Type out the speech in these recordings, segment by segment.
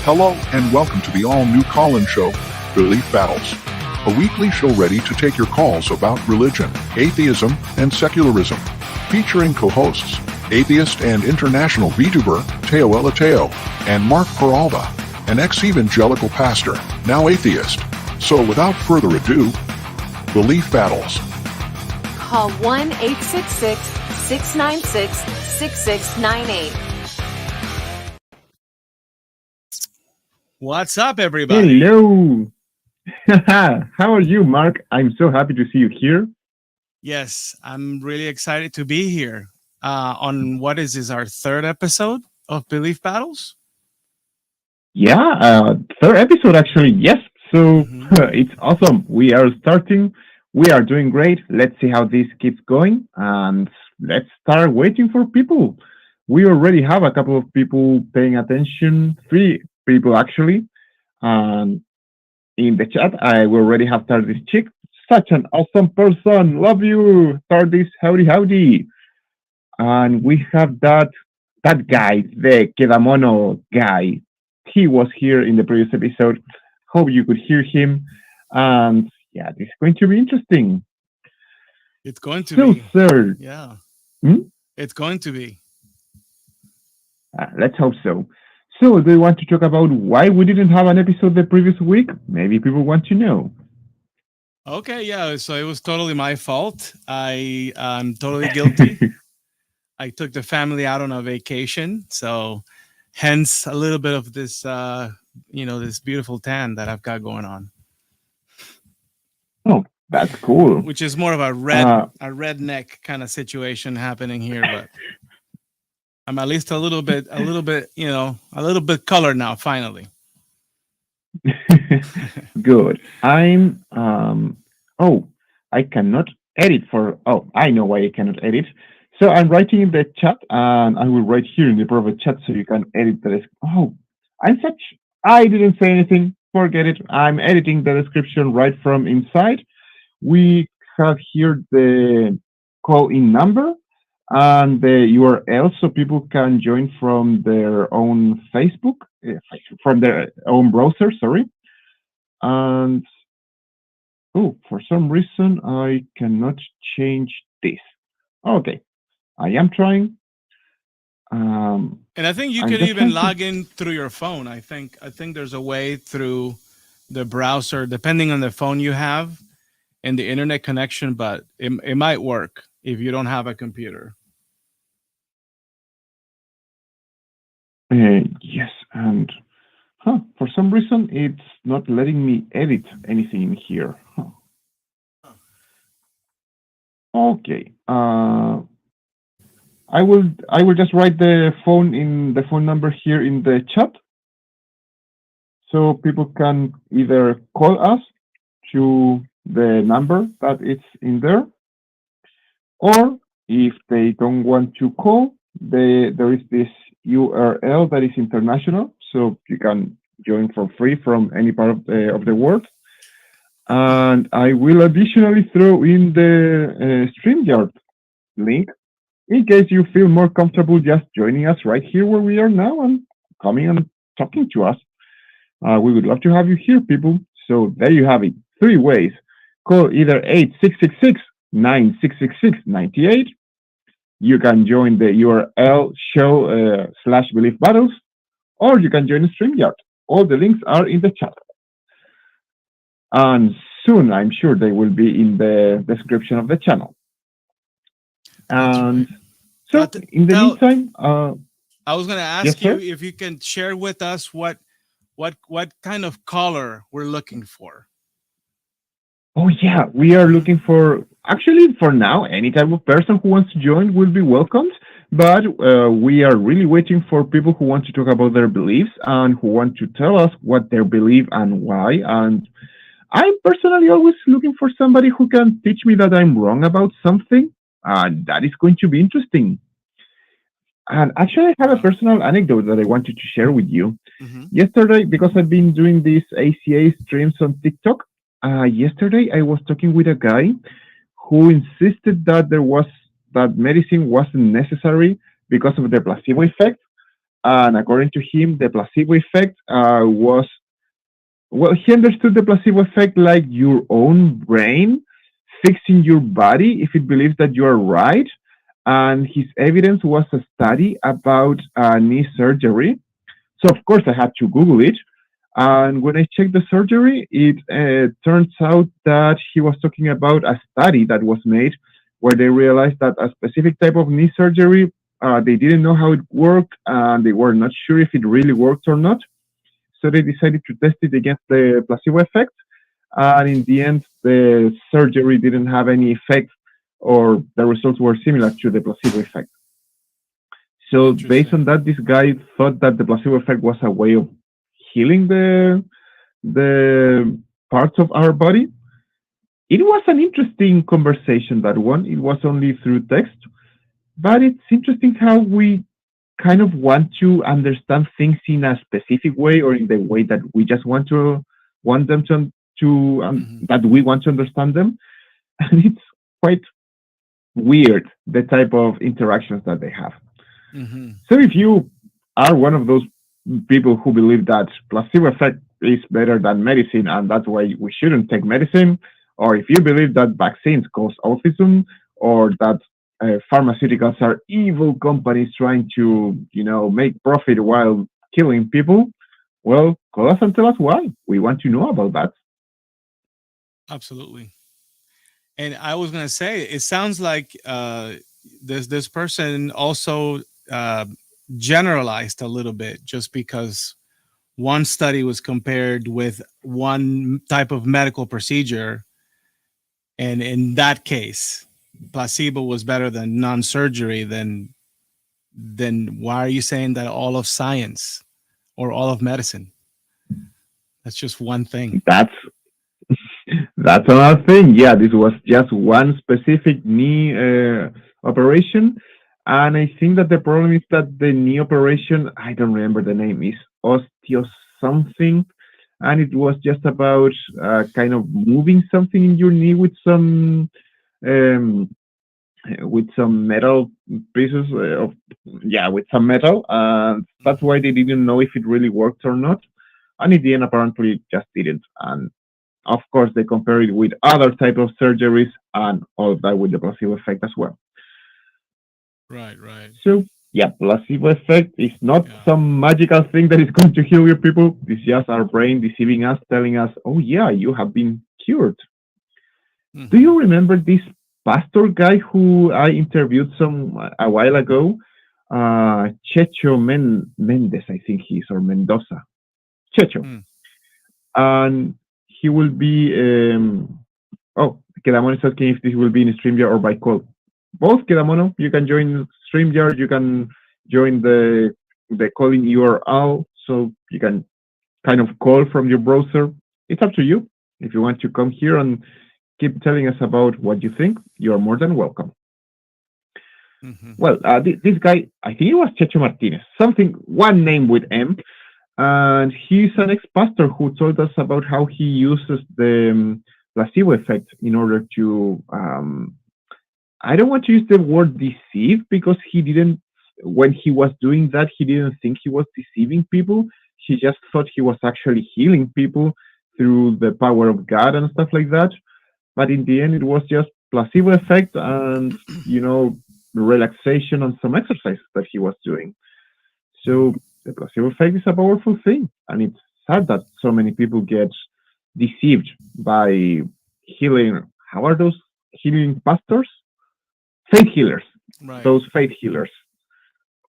Hello and welcome to the all-new call-in show, Belief Battles, a weekly show ready to take your calls about religion, atheism, and secularism, featuring co-hosts, atheist and international VTuber Mateo and Mark Peralta, an ex-evangelical pastor, now atheist. So without further ado, Belief Battles. Call 1-866-696-6698. What's up, everybody? Hello. How are you, Mark? I'm so happy to see you here. Yes, I'm really excited to be here on what is this, our third episode of Belief Battles? Yeah, third episode actually. Yes. So it's awesome. We are starting. We are doing great. Let's see how this keeps going, and let's start waiting for people. We already have a couple of people paying attention. 3 people actually. And in the chat, I already have Tardis Chick. Such an awesome person. Love you, Tardis. Howdy, howdy. And we have that guy, the Kedamono guy. He was here in the previous episode. Hope you could hear him. And yeah, this is going to be interesting. It's going to So, be. sir. Yeah. Hmm? It's going to be. Let's hope so. So, do you want to talk about why we didn't have an episode the previous week? Maybe people want to know. Okay, yeah. So it was totally my fault. I'm totally guilty. I took the family out on a vacation. So hence a little bit of this, this beautiful tan that I've got going on. Oh, that's cool. Which is more of a redneck kind of situation happening here, but I'm at least a little bit, colored now, finally. Good. I cannot edit I know why I cannot edit. So I'm writing in the chat, and I will write here in the private chat so you can edit the I didn't say anything. Forget it. I'm editing the description right from inside. We have here the call-in number and the URL so people can join from their own from their own browser, sorry. And for some reason I cannot change this. Okay, I am trying. And I think you could even log in through your phone. I think there's a way through the browser, depending on the phone you have and the internet connection, but it might work if you don't have a computer. Yes, and for some reason it's not letting me edit anything in here. Okay. I will just write the phone number here in the chat, so people can either call us to the number that it's in there, or if they don't want to call, there is this URL that is international, so you can join for free from any part of the world. And I will additionally throw in the StreamYard link in case you feel more comfortable just joining us right here where we are now and coming and talking to us. We would love to have you here, people. So there you have it. 3 ways. Call either 8666-9666-98. You can join the URL show /Belief Battles, or you can join StreamYard. All the links are in the chat. And soon, I'm sure they will be in the description of the channel. And so, in the meantime, I was going to ask you if you can share with us what kind of color we're looking for. Oh yeah, we are looking for, actually for now, any type of person who wants to join will be welcomed, but we are really waiting for people who want to talk about their beliefs and who want to tell us what they believe and why. And I'm personally always looking for somebody who can teach me that I'm wrong about something, and that is going to be interesting. And actually, I have a personal anecdote that I wanted to share with you. Yesterday, because I've been doing these ACA streams on TikTok, yesterday I was talking with a guy who insisted that medicine wasn't necessary because of the placebo effect. and according to him, the placebo effect was, well, he understood the placebo effect like your own brain fixing your body if it believes that you are right. And his evidence was a study about knee surgery. So, of course, I had to Google it. And when I checked the surgery, it turns out that he was talking about a study that was made where they realized that a specific type of knee surgery, they didn't know how it worked and they were not sure if it really worked or not. So they decided to test it against the placebo effect. And in the end, the surgery didn't have any effect, or the results were similar to the placebo effect. So based on Interesting. that, this guy thought that the placebo effect was a way of healing the parts of our body. It was an interesting conversation, that one. It was only through text, but it's interesting how we kind of want to understand things in a specific way, or in the way that we just want them to Hmm. that we want to understand them. And it's quite weird, the type of interactions that they have. Hmm. So if you are one of those people who believe that placebo effect is better than medicine and that's why we shouldn't take medicine, or if you believe that vaccines cause autism, or that pharmaceuticals are evil companies trying to, make profit while killing people, well, call us and tell us why. We want to know about that. Absolutely. And I was gonna say, it sounds like this person also uh, generalized a little bit, just because one study was compared with one type of medical procedure, and in that case, placebo was better than non-surgery. Then why are you saying that all of science or all of medicine? That's just one thing. That's That's another thing. Yeah, this was just one specific knee operation. And I think that the problem is that the knee operation, I don't remember the name, is osteo something. And it was just about kind of moving something in your knee um, with some metal pieces of, yeah, with some metal. And that's why they didn't know if it really worked or not. And in the end, apparently, it just didn't. And of course, they compare it with other type of surgeries and all of that with the placebo effect as well. Right, right. So yeah, placebo effect is not Yeah. some magical thing that is going to heal your people. It's just our brain deceiving us, telling us, "Oh yeah, you have been cured." Do Hmm. you remember this pastor guy who I interviewed some a while ago? Checho Mendes, I think he is, or Mendoza. Checho, Hmm. and he will be. Oh, Kedamon is asking if this will be in StreamYard or by call. Both, Kedamono. You can join StreamYard. You can join the calling URL, so you can kind of call from your browser. It's up to you. If you want to come here and keep telling us about what you think, you are more than welcome. Hmm. Well, this guy, I think it was Checho Martinez, something, one name with M, and he's an ex-pastor who told us about how he uses the placebo effect in order to I don't want to use the word deceive, because he didn't, when he was doing that, he didn't think he was deceiving people. He just thought he was actually healing people through the power of God and stuff like that. But in the end, it was just placebo effect and, relaxation and some exercise that he was doing. So the placebo effect is a powerful thing. And it's sad that so many people get deceived by healing. How are those healing pastors? Faith healers, Right. those faith healers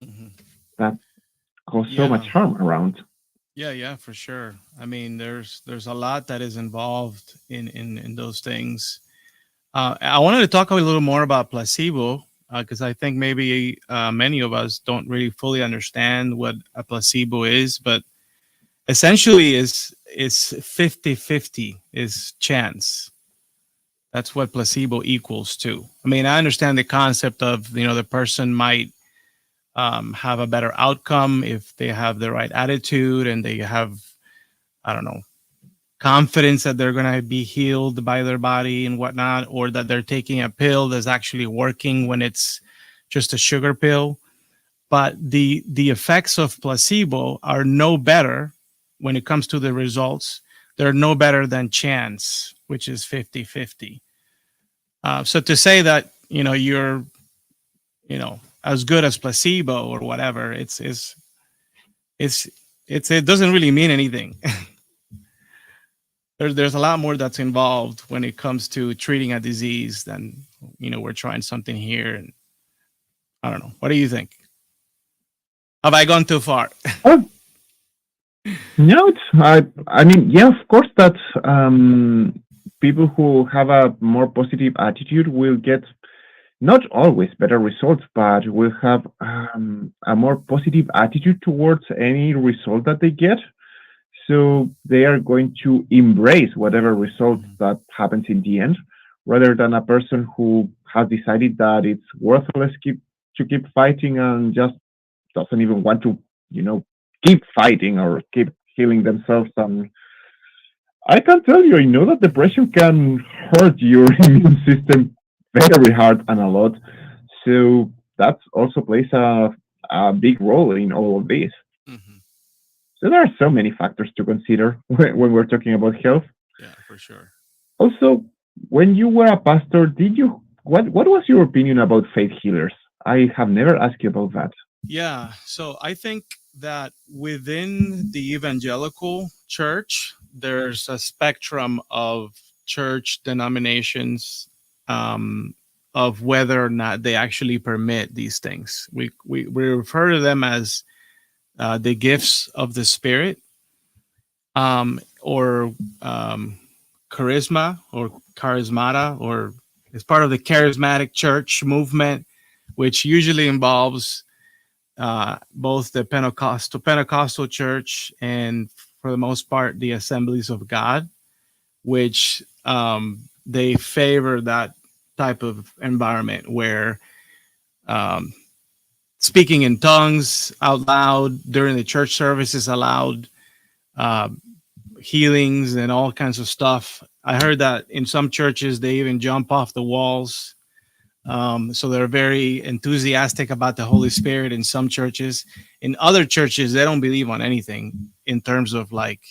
Hmm. that cause so much Yeah. harm around. Yeah, yeah, for sure. I mean, there's a lot that is involved in those things. I wanted to talk a little more about placebo, because I think maybe many of us don't really fully understand what a placebo is, but essentially is 50-50 is chance. That's what placebo equals to. I mean, I understand the concept of, the person might have a better outcome if they have the right attitude and they have, I don't know, confidence that they're going to be healed by their body and whatnot, or that they're taking a pill that's actually working when it's just a sugar pill. but the effects of placebo are no better when it comes to the results. They're no better than chance, which is 50-50. So to say that, you're, as good as placebo or whatever, it doesn't really mean anything. There's a lot more that's involved when it comes to treating a disease than, we're trying something here. And I don't know. What do you think? Have I gone too far? Oh, no, I mean, yeah, of course, that people who have a more positive attitude will get not always better results, but will have a more positive attitude towards any result that they get. So they are going to embrace whatever result that happens in the end, rather than a person who has decided that it's worthless to keep fighting and just doesn't even want to, keep fighting or keep healing themselves. And I can tell you, I know that depression can hurt your immune system very hard and a lot. So that also plays a big role in all of this. Mm-hmm. So there are so many factors to consider when we're talking about health. Yeah, for sure. Also, when you were a pastor, what was your opinion about faith healers? I have never asked you about that. Yeah, so I think that within the evangelical church, there's a spectrum of church denominations, of whether or not they actually permit these things. We refer to them as the gifts of the Spirit, or charisma or charismata, or it's part of the charismatic church movement, which usually involves both the Pentecostal church and, for the most part, the Assemblies of God, which they favor that type of environment where speaking in tongues out loud during the church service is allowed, healings and all kinds of stuff. I heard that in some churches they even jump off the walls. So they're very enthusiastic about the Holy Spirit in some churches. In other churches, they don't believe on anything in terms of like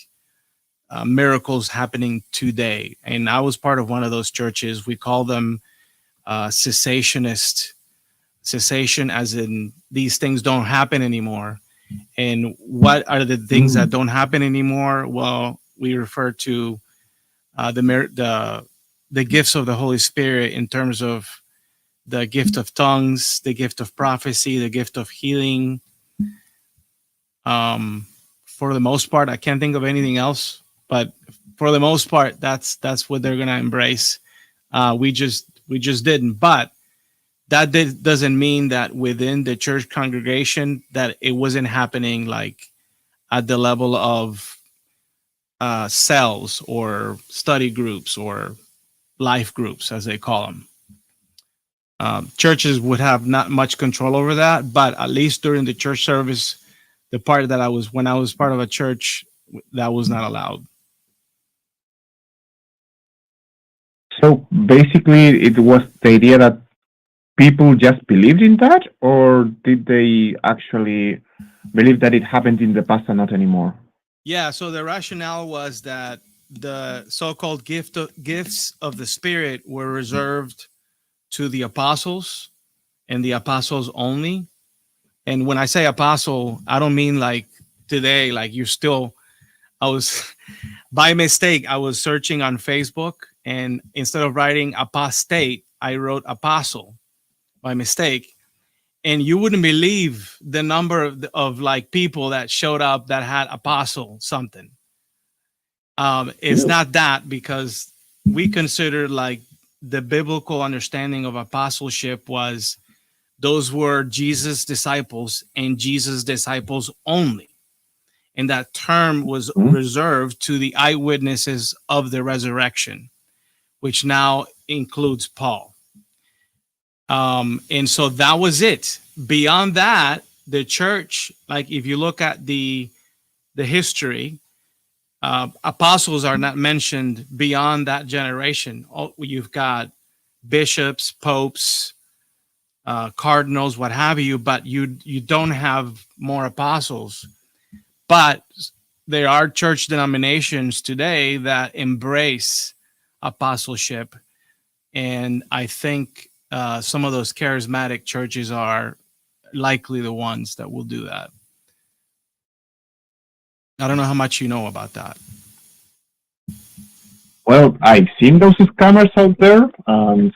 miracles happening today. And I was part of one of those churches. We call them cessationist. Cessation, as in these things don't happen anymore. And what are the things that don't happen anymore? Well, we refer to the gifts of the Holy Spirit in terms of the gift of tongues, the gift of prophecy, the gift of healing. For the most part, I can't think of anything else, but for the most part, that's what they're gonna embrace. We just didn't, but that doesn't mean that within the church congregation that it wasn't happening like at the level of cells or study groups or life groups, as they call them. Churches would have not much control over that, but at least during the church service, the part that when I was part of a church, that was not allowed. So basically, it was the idea that people just believed in that, or did they actually believe that it happened in the past and not anymore? Yeah, so the rationale was that the so-called gifts of the Spirit were reserved to the apostles and the apostles only. And when I say apostle, I don't mean like today, like I was by mistake, I was searching on Facebook, and instead of writing apostate, I wrote apostle by mistake. And you wouldn't believe the number of like people that showed up that had apostle something. It's not that, because we consider like the biblical understanding of apostleship was those were Jesus' disciples and Jesus' disciples only. And that term was reserved to the eyewitnesses of the resurrection, which now includes Paul. And so that was it. Beyond that, the church, like if you look at the history, apostles are not mentioned beyond that generation. You've got bishops, popes, cardinals, what have you, but you don't have more apostles. But there are church denominations today that embrace apostleship, and I think some of those charismatic churches are likely the ones that will do that. I don't know how much you know about that. Well, I've seen those scammers out there, and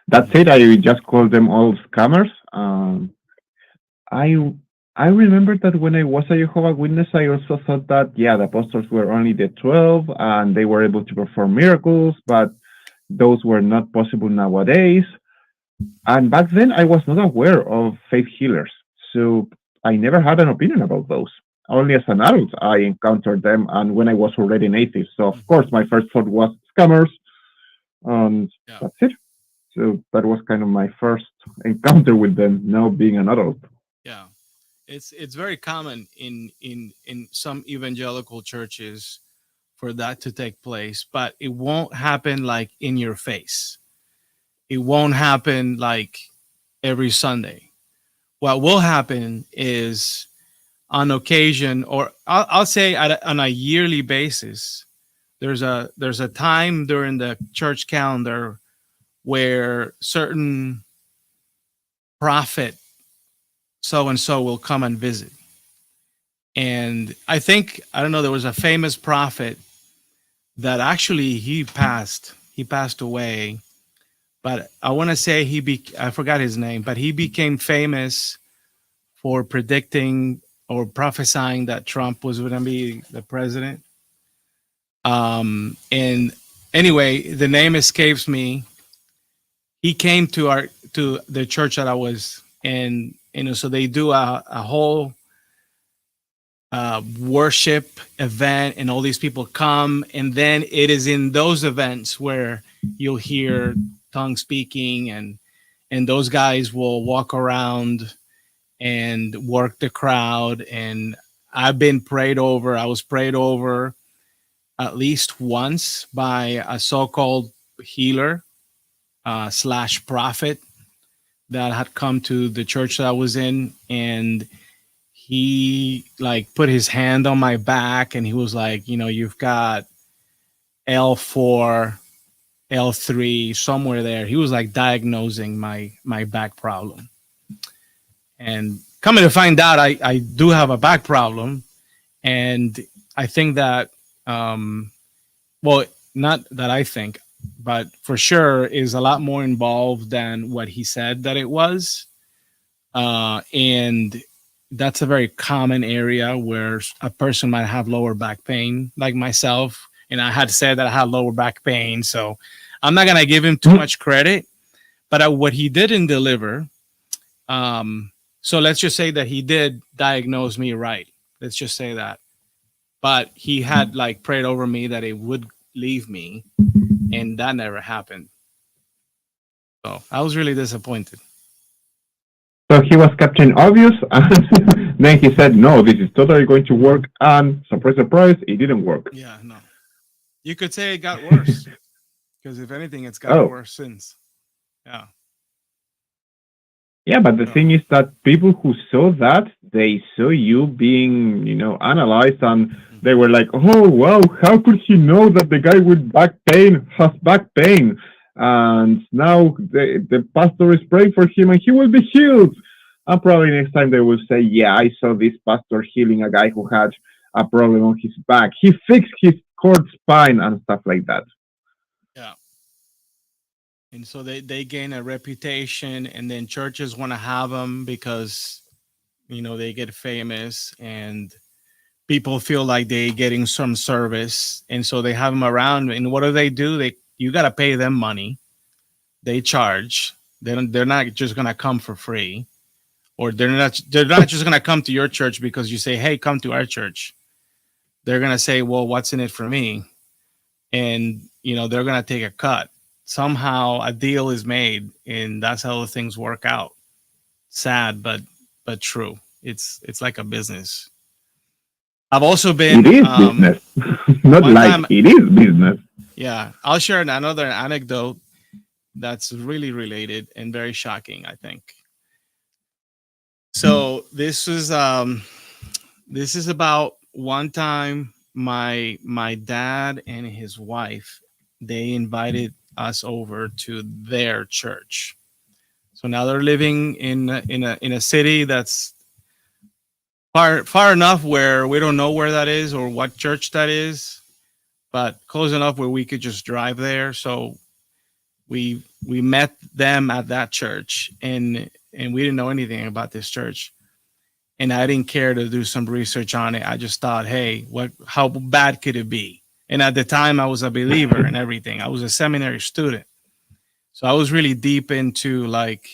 that's it. I just call them all scammers. I I remember that when I was a Jehovah's Witness, I also thought that the apostles were only the 12 and they were able to perform miracles, but those were not possible nowadays. And back then, I was not aware of faith healers, so I never had an opinion about those. Only as an adult, I encountered them, and when I was already an atheist. So, of course, my first thought was scammers, and that's it. So that was kind of my first encounter with them. Now being an adult. Yeah, it's very common in some evangelical churches for that to take place, but it won't happen like in your face. It won't happen like every Sunday. What will happen is on occasion, or I'll say on a yearly basis, there's a time during the church calendar where certain prophet so and so will come and visit. And I don't know, there was a famous prophet that actually he passed away, but I want to say I forgot his name, but he became famous for predicting or prophesying that Trump was going to be the president. And anyway, the name escapes me. He came to the church that I was in, so they do a whole worship event, and all these people come, and then it is in those events where you'll hear tongue speaking, and those guys will walk around and work the crowd. And I was prayed over at least once by a so-called healer / prophet that had come to the church that I was in, and he like put his hand on my back and he was like, you've got L4, L3, somewhere there. He was like diagnosing my back problem. And coming to find out, I do have a back problem. And I think that, well, not that I think, but for sure is a lot more involved than what he said that it was. And that's a very common area where a person might have lower back pain, like myself. And I had said that I had lower back pain. So I'm not going to give him too much credit. But what he didn't deliver, so let's just say that he did diagnose me right. Let's just say that. But he had like prayed over me that it would leave me. And that never happened. So I was really disappointed. So he was Captain Obvious, and then he said, no, this is totally going to work. And surprise, surprise, it didn't work. Yeah, no. You could say it got worse. Because if anything, it's gotten worse since. Yeah. Yeah, but the thing is that people who saw that, they saw you being, analyzed, and they were like, oh, wow, how could he know that the guy with back pain has back pain? And now the pastor is praying for him and he will be healed. And probably next time they will say, yeah, I saw this pastor healing a guy who had a problem on his back. He fixed his cord spine and stuff like that. Yeah. And so they gain a reputation, and then churches want to have them because, they get famous and people feel like they're getting some service. And so they have them around. And what do? You got to pay them money. They charge. They're not just going to come for free, or they're not just going to come to your church because you say, hey, come to our church. They're going to say, well, what's in it for me? And, they're going to take a cut. Somehow a deal is made, and that's how things work out. Sad, but true. It's like a business. I've also been. It is business. Not like time, it is business. Yeah, I'll share another anecdote. that's really related and very shocking, I think. So this is about one time my dad and his wife, they invited us over to their church. So now they're living in a city that's far enough where we don't know where that is or what church that is, but close enough where we could just drive there. So we met them at that church, and we didn't know anything about this church, and I didn't care to do some research on it. I just thought, hey, how bad could it be? And at the time I was a believer and everything. I was a seminary student, so I was really deep into like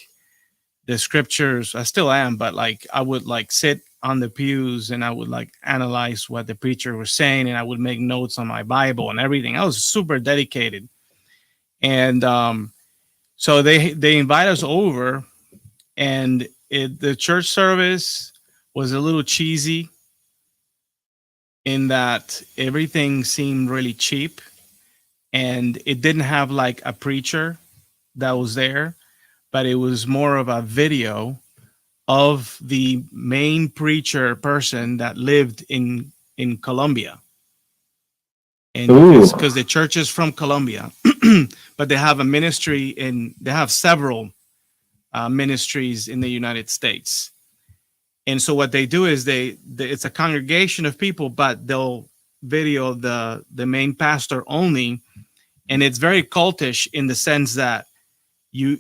the scriptures. I still am, but like I would like sit on the pews and I would like analyze what the preacher was saying, and I would make notes on my Bible and everything. I was super dedicated. And so they invite us over, and the church service was a little cheesy in that everything seemed really cheap, and it didn't have like a preacher that was there, but it was more of a video of the main preacher person that lived in Colombia. And because the church is from Colombia, but they have a ministry they have several ministries in the United States. And so what they do is it's a congregation of people, but they'll video the main pastor only. And it's very cultish in the sense that the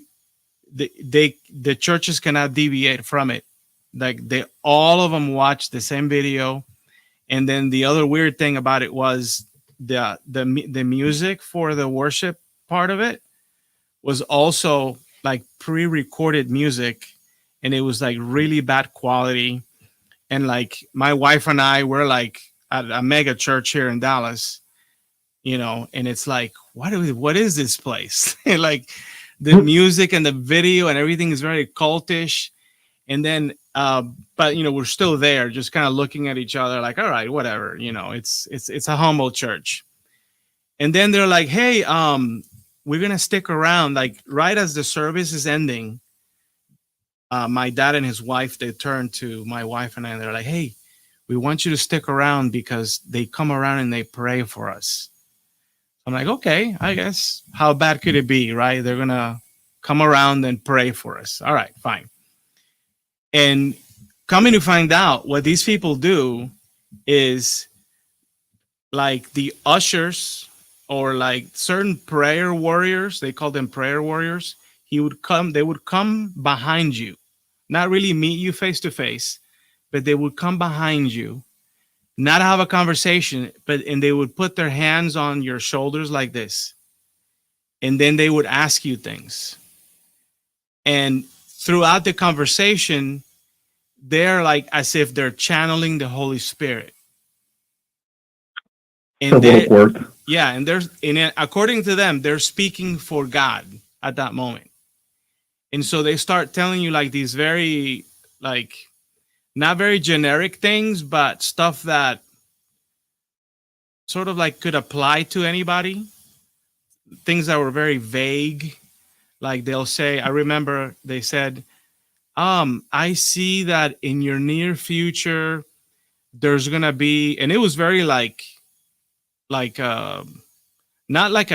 churches cannot deviate from it. Like all of them watch the same video. And then the other weird thing about it was the music for the worship part of it was also like pre-recorded music, and it was like really bad quality. And like my wife and I were like at a mega church here in Dallas, and it's like, what is this place? Like the music and the video and everything is very cultish. And then but we're still there just kind of looking at each other like, all right, whatever, it's a humble church. And then they're like, hey, we're gonna stick around. Like right as the service is ending, my dad and his wife, they turned to my wife and I, and they're like, hey, we want you to stick around because they come around and they pray for us. I'm like, okay, I guess how bad could it be, right? They're gonna come around and pray for us. All right, fine. And coming to find out, what these people do is like the ushers or like certain prayer warriors, they call them prayer warriors. They would come behind you, not really meet you face to face, but they would come behind you, not have a conversation, and they would put their hands on your shoulders like this. And then they would ask you things. And throughout the conversation, they're like as if they're channeling the Holy Spirit. And according to them, they're speaking for God at that moment. And so they start telling you like these very like not very generic things, but stuff that sort of like could apply to anybody. Things that were very vague. Like they'll say, I remember they said, I see that in your near future, there's going to be, and it was very not like a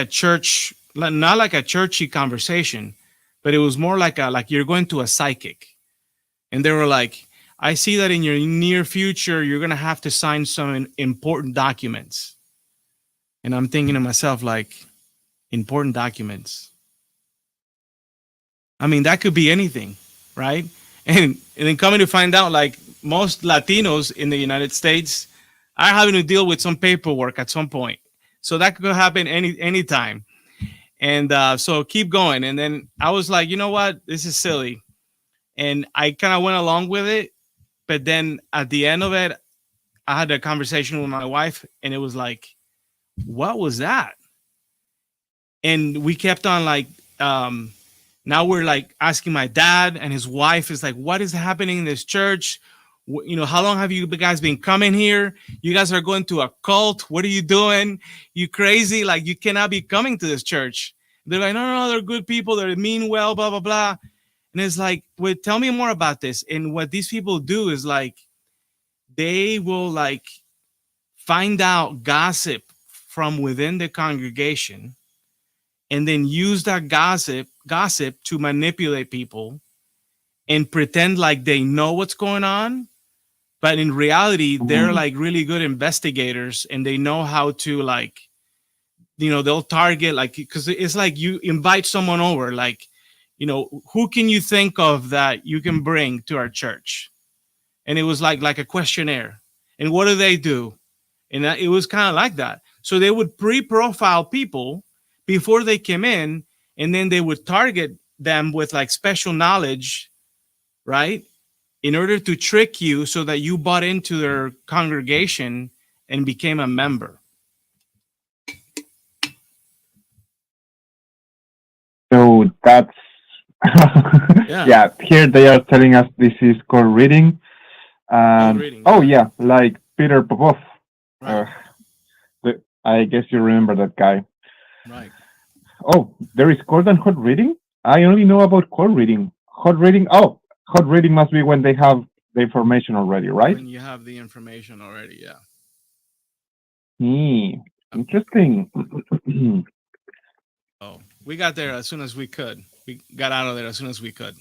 church, not like a churchy conversation, but it was more like you're going to a psychic. And they were like, I see that in your near future, you're going to have to sign some important documents. And I'm thinking to myself, like, important documents. I mean, that could be anything, right? And then coming to find out, like, most Latinos in the United States are having to deal with some paperwork at some point. So that could happen anytime. And so keep going. And then I was like, you know what? This is silly. And I kind of went along with it. But then at the end of it, I had a conversation with my wife, and it was like, what was that? And we kept on like, now we're like asking my dad, and his wife is like, what is happening in this church? How long have you guys been coming here? You guys are going to a cult. What are you doing? You crazy? Like, you cannot be coming to this church. They're like, no, they're good people. They mean well, blah, blah, blah. And it's like, wait, tell me more about this. And what these people do is like, they will like find out gossip from within the congregation and then use that gossip to manipulate people and pretend like they know what's going on. But in reality, they're like really good investigators and they know how to like, they'll target like, because it's like you invite someone over, like, who can you think of that you can bring to our church? And it was like a questionnaire. And what do they do? And it was kind of like that. So they would pre-profile people before they came in, and then they would target them with like special knowledge, right? In order to trick you so that you bought into their congregation and became a member. So that's yeah. Here they are telling us this is called reading. Oh yeah, like Peter Popov. Right. I guess you remember that guy. Right. Oh, there is cold and hot reading? I only know about cold reading. Hot reading? Oh, hot reading must be when they have the information already, right? When you have the information already, yeah. Interesting. Oh, we got there as soon as we could. We got out of there as soon as we could.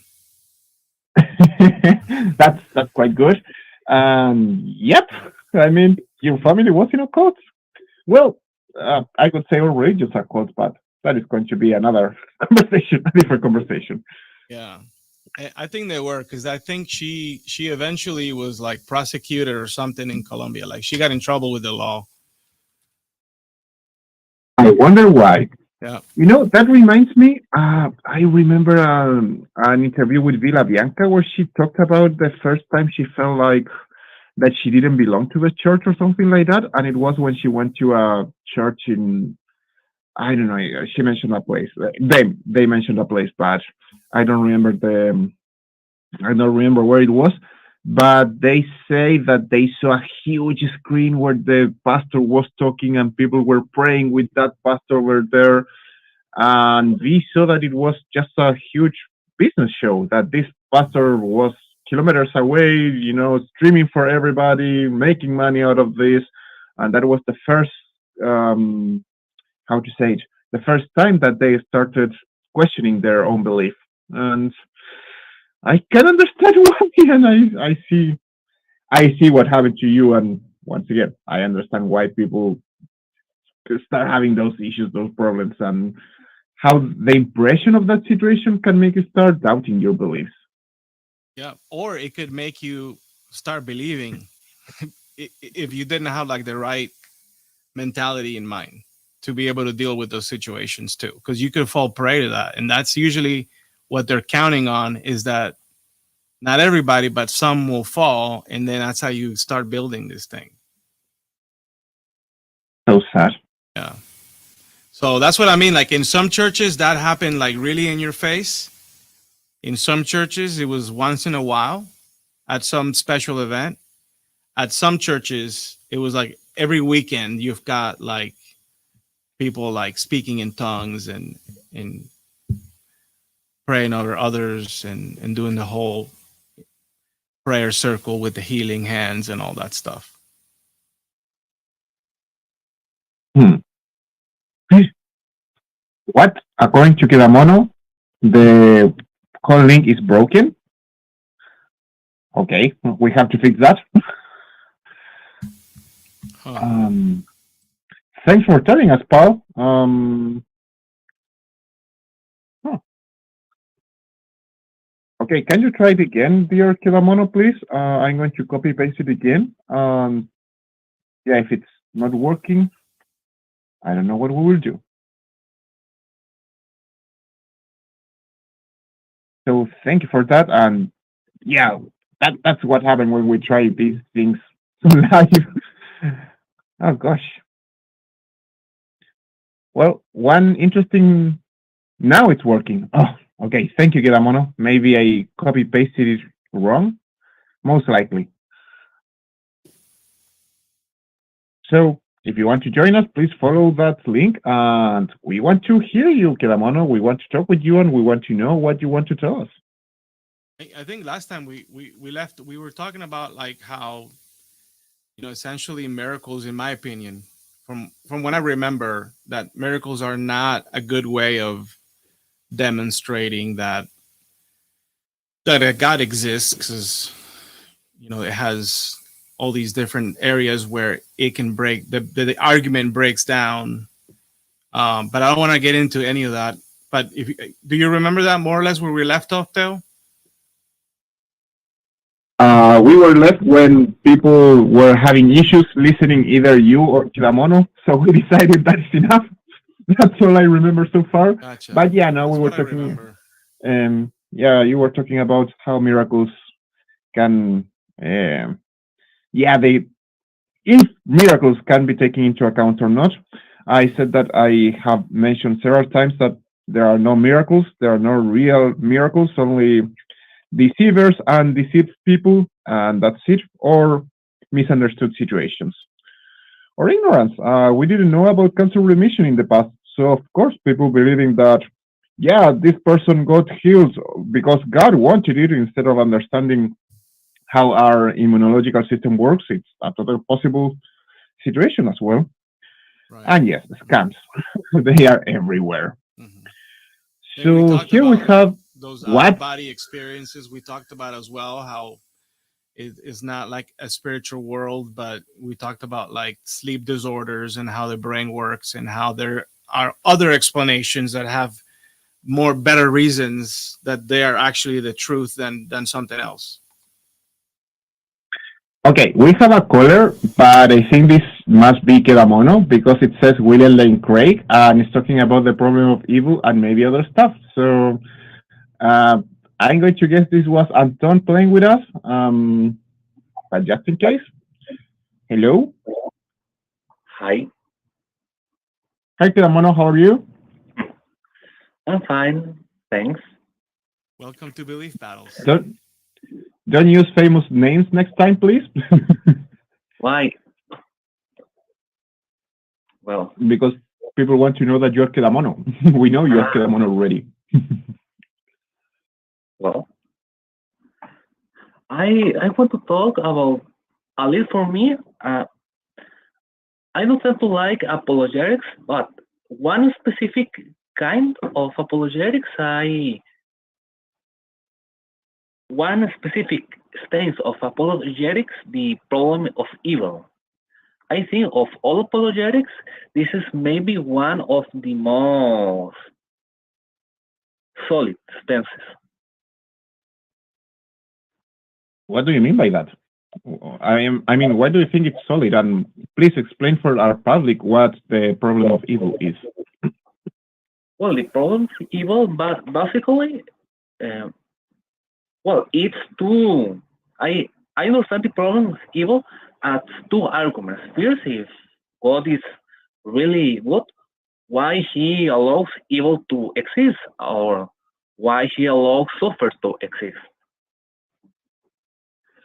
That's quite good. Yep. I mean, your family was in a cult. Well, I could say all religions are cults, but that is going to be another conversation, a different conversation. Yeah, I think they were, because I think she eventually was like prosecuted or something in Colombia. Like she got in trouble with the law. I wonder why. Yeah. That reminds me, I remember an interview with Villa Bianca where she talked about the first time she felt like that she didn't belong to the church or something like that. And it was when she went to a church in, I don't know, she mentioned a place. They mentioned a place, but I don't remember where it was. But they say that they saw a huge screen where the pastor was talking and people were praying with that pastor over there. And we saw that it was just a huge business show, that this pastor was kilometers away, streaming for everybody, making money out of this. And that was the first, the first time that they started questioning their own belief. And I can understand why, and I see what happened to you. And once again, I understand why people start having those issues, those problems, and how the impression of that situation can make you start doubting your beliefs. Yeah, or it could make you start believing if you didn't have like the right mentality in mind to be able to deal with those situations too, because you could fall prey to that. And that's usually what they're counting on, is that not everybody, but some will fall. And then that's how you start building this thing. So sad. Yeah. So that's what I mean. Like in some churches that happened like really in your face. In some churches, it was once in a while at some special event. At some churches, it was like every weekend you've got like people like speaking in tongues and praying over others and doing the whole prayer circle with the healing hands and all that stuff. What? According to Kidamono, the call link is broken? Okay, we have to fix that. Thanks for telling us, Paul. Okay, can you try it again, dear Kidamono, please? I'm going to copy paste it again. Yeah, if it's not working, I don't know what we will do. So thank you for that. And yeah, that's what happened when we try these things live. Oh gosh. Well, one interesting. Now it's working. Oh, okay. Thank you, Kidamono. Maybe I copy pasted it wrong. Most likely. So If you want to join us, please follow that link. And we want to hear you, Kedamono. We want to talk with you, and we want to know what you want to tell us. I think last time we left, we were talking about like how, essentially miracles, in my opinion, from what I remember, that miracles are not a good way of demonstrating that a God exists, because it has all these different areas where it can break the argument breaks down. But I don't want to get into any of that. But do you remember that more or less where we left off, Theo? We were left when people were having issues listening either you or Kidamono, so we decided that's enough. That's all I remember so far. Gotcha. But yeah, now That's we were what I talking. remember. Yeah, you were talking about how miracles can. They if miracles can be taken into account or not. I said that I have mentioned several times that there are no miracles. There are no real miracles. Only deceivers and deceived people, and that's it, or misunderstood situations, or ignorance. We didn't know about cancer remission in the past, so of course, people believing that, yeah, this person got healed because God wanted it instead of understanding how our immunological system works. It's a total possible situation as well. Right. And yes, scams, they are everywhere. Mm-hmm. So here we have those what? body experiences we talked about as well, how it is not like a spiritual world, but we talked about like sleep disorders and how the brain works, and how there are other explanations that have better reasons that they are actually the truth than something else. Okay, we have a caller, but I think this must be Kedamono because it says William Lane Craig and it's talking about the problem of evil and maybe other stuff. So I'm going to guess this was Anton playing with us, but just in case. Hello? Hi. Hi, Kedamono, how are you? I'm fine, thanks. Welcome to Belief Battles. Don't use famous names next time, please. Why? Well, because people want to know that you're Kedamono. We know you're Kedamono already. Well, I want to talk about, at least for me, I don't tend to like apologetics, but one specific kind of apologetics, one specific stance of apologetics, the problem of evil. I think of all apologetics, this is maybe one of the most solid stances. What do you mean by that? I mean, why do you think it's solid? And please explain for our public what the problem of evil is. Well, the problem of evil, but basically, it's two. I understand the problem of evil as two arguments. First, if God is really good, why He allows evil to exist, or why He allows suffering to exist.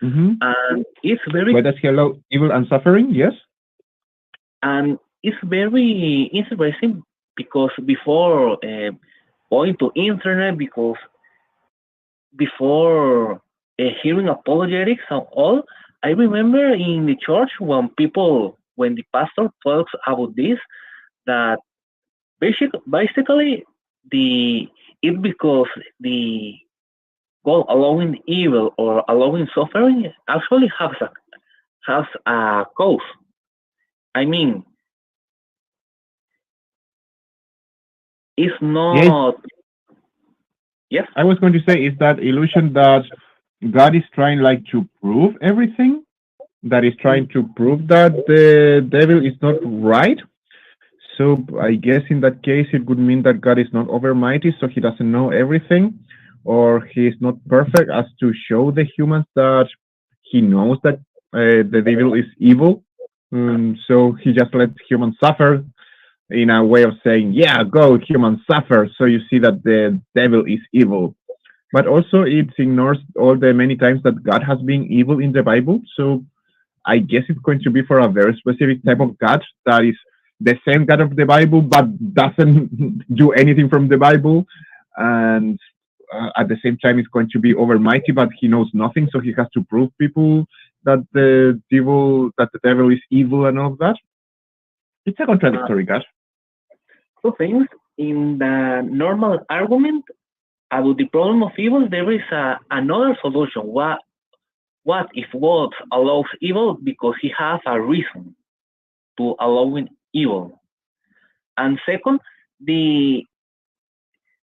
Mm-hmm. And it's very. Why does He allow evil and suffering? Yes. And it's very interesting because before going to internet, because before hearing apologetics and all, I remember in the church when the pastor talks about this, that basically it's because the God allowing evil or allowing suffering actually has a cause. I mean, it's not. Yes. I was going to say, is that illusion that God is trying like to prove everything? That is trying to prove that the devil is not right? So I guess in that case, it would mean that God is not overmighty, so He doesn't know everything, or He is not perfect as to show the humans that He knows that the devil is evil. So He just lets humans suffer in a way of saying, yeah, go humans suffer, so you see that the devil is evil. But also it ignores all the many times that God has been evil in the Bible. So I guess it's going to be for a very specific type of God that is the same God of the Bible, but doesn't do anything from the Bible. And at the same time, it's going to be overmighty, but he knows nothing, so he has to prove people that the devil is evil and all of that. It's a contradictory God. Two things. In the normal argument about the problem of evil, there is another solution. What if God allows evil because he has a reason to allowing evil? And second, there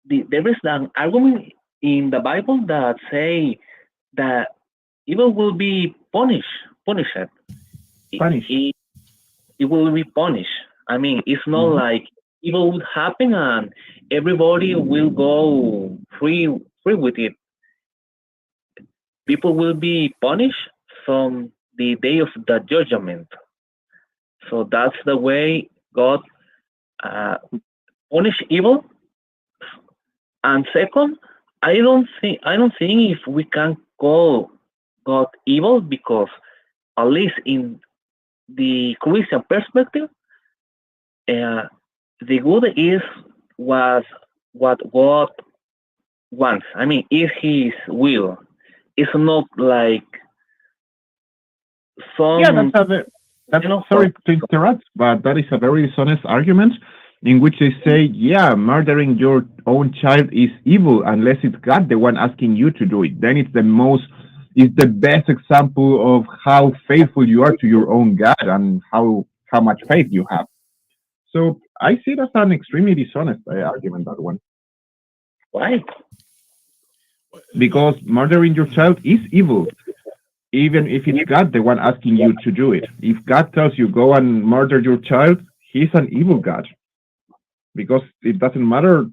is an argument in the Bible that say that evil will be punished. Punished. It will be punished. I mean, it's not like evil would happen and everybody will go free with it. People will be punished from the day of the judgment. So that's the way God punish evil. And second, I don't think if we can call God evil, because at least in the Christian perspective, the good is what God wants. I mean, it's His will. It's not like some. Yeah, sorry to interrupt, but that is a very dishonest argument in which they say, yeah, murdering your own child is evil unless it's God the one asking you to do it. Then it's the best example of how faithful you are to your own God and how much faith you have. So I see it as an extremely dishonest argument, that one. Why? Because murdering your child is evil, even if it's God the one asking you to do it. If God tells you go and murder your child, he's an evil God. Because it doesn't matter.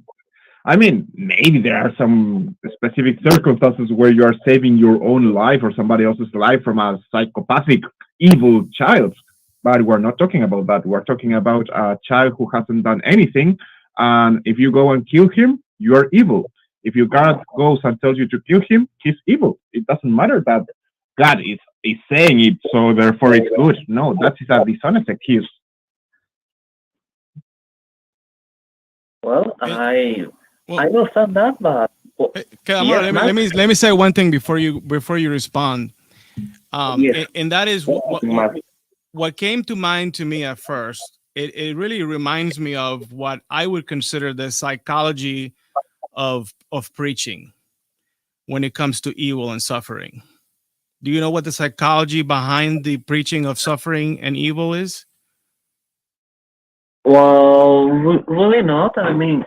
I mean, maybe there are some specific circumstances where you are saving your own life or somebody else's life from a psychopathic, evil child. But we're not talking about that. We're talking about a child who hasn't done anything. And if you go and kill him, you are evil. If your God goes and tells you to kill him, he's evil. It doesn't matter that God is saying it, so therefore it's good. No, that is a dishonest accuse. Well, I understand that, but Amor, let me say one thing before you respond. Yes. And that is what came to mind to me at first. It really reminds me of what I would consider the psychology of preaching when it comes to evil and suffering. Do you know what the psychology behind the preaching of suffering and evil is? Well, really not. I mean,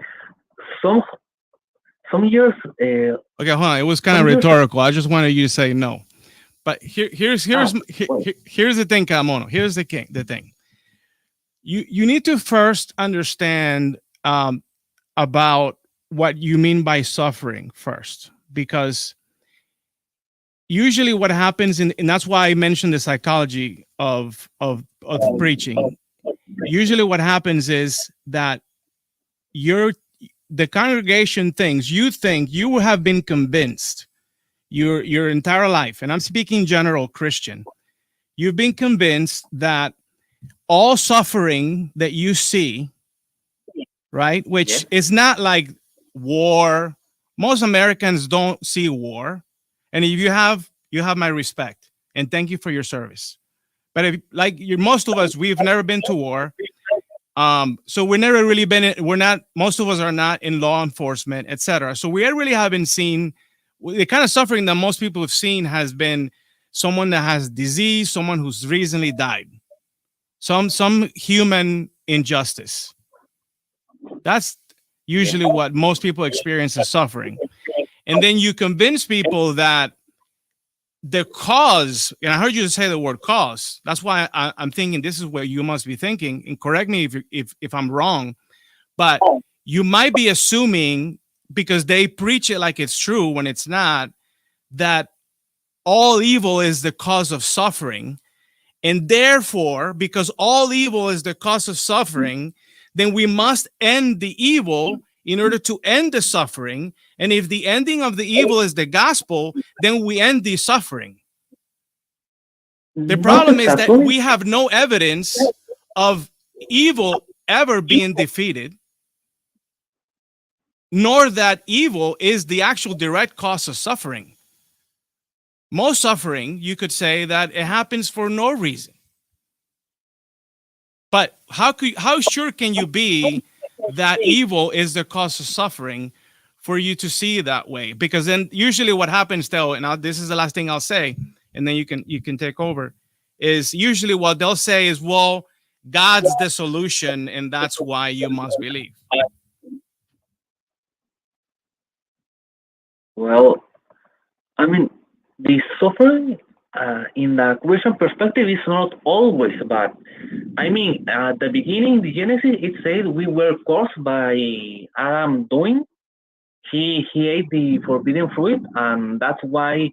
some years. Okay, hold on. It was kind of rhetorical. I just wanted you to say no. But here's the thing, Camono. Here's the thing. You need to first understand about what you mean by suffering first, because usually what happens, and that's why I mentioned the psychology of preaching. Usually what happens is that the congregation thinks you have been convinced your entire life, and I'm speaking general Christian, you've been convinced that all suffering that you see, right, which is not like war. Most Americans don't see war, and if you have my respect and thank you for your service. But if, like most of us, we've never been to war. So we've never really most of us are not in law enforcement, etc. So we really haven't seen the kind of suffering that most people have seen has been someone that has disease, someone who's recently died, some human injustice. That's usually what most people experience as suffering. And then you convince people that the cause, and I heard you say the word cause. That's why I'm thinking this is what you must be thinking. And correct me if I'm wrong, but you might be assuming, because they preach it like it's true when it's not, that all evil is the cause of suffering. And therefore, because all evil is the cause of suffering, then we must end the evil in order to end the suffering. And if the ending of the evil is the gospel, then we end the suffering. The Not problem is that exactly. we have no evidence of evil ever being defeated, nor that evil is the actual direct cause of suffering. Most suffering, you could say that it happens for no reason. But how sure can you be that evil is the cause of suffering for you to see it that way? Because then usually what happens, though, and this is the last thing I'll say, and then you can take over, is usually what they'll say is, well, God's the solution, and that's why you must believe. Well, I mean, the suffering in the Christian perspective is not always bad. I mean, at the beginning, the Genesis, it says we were cursed by Adam doing. He ate the forbidden fruit, and that's why,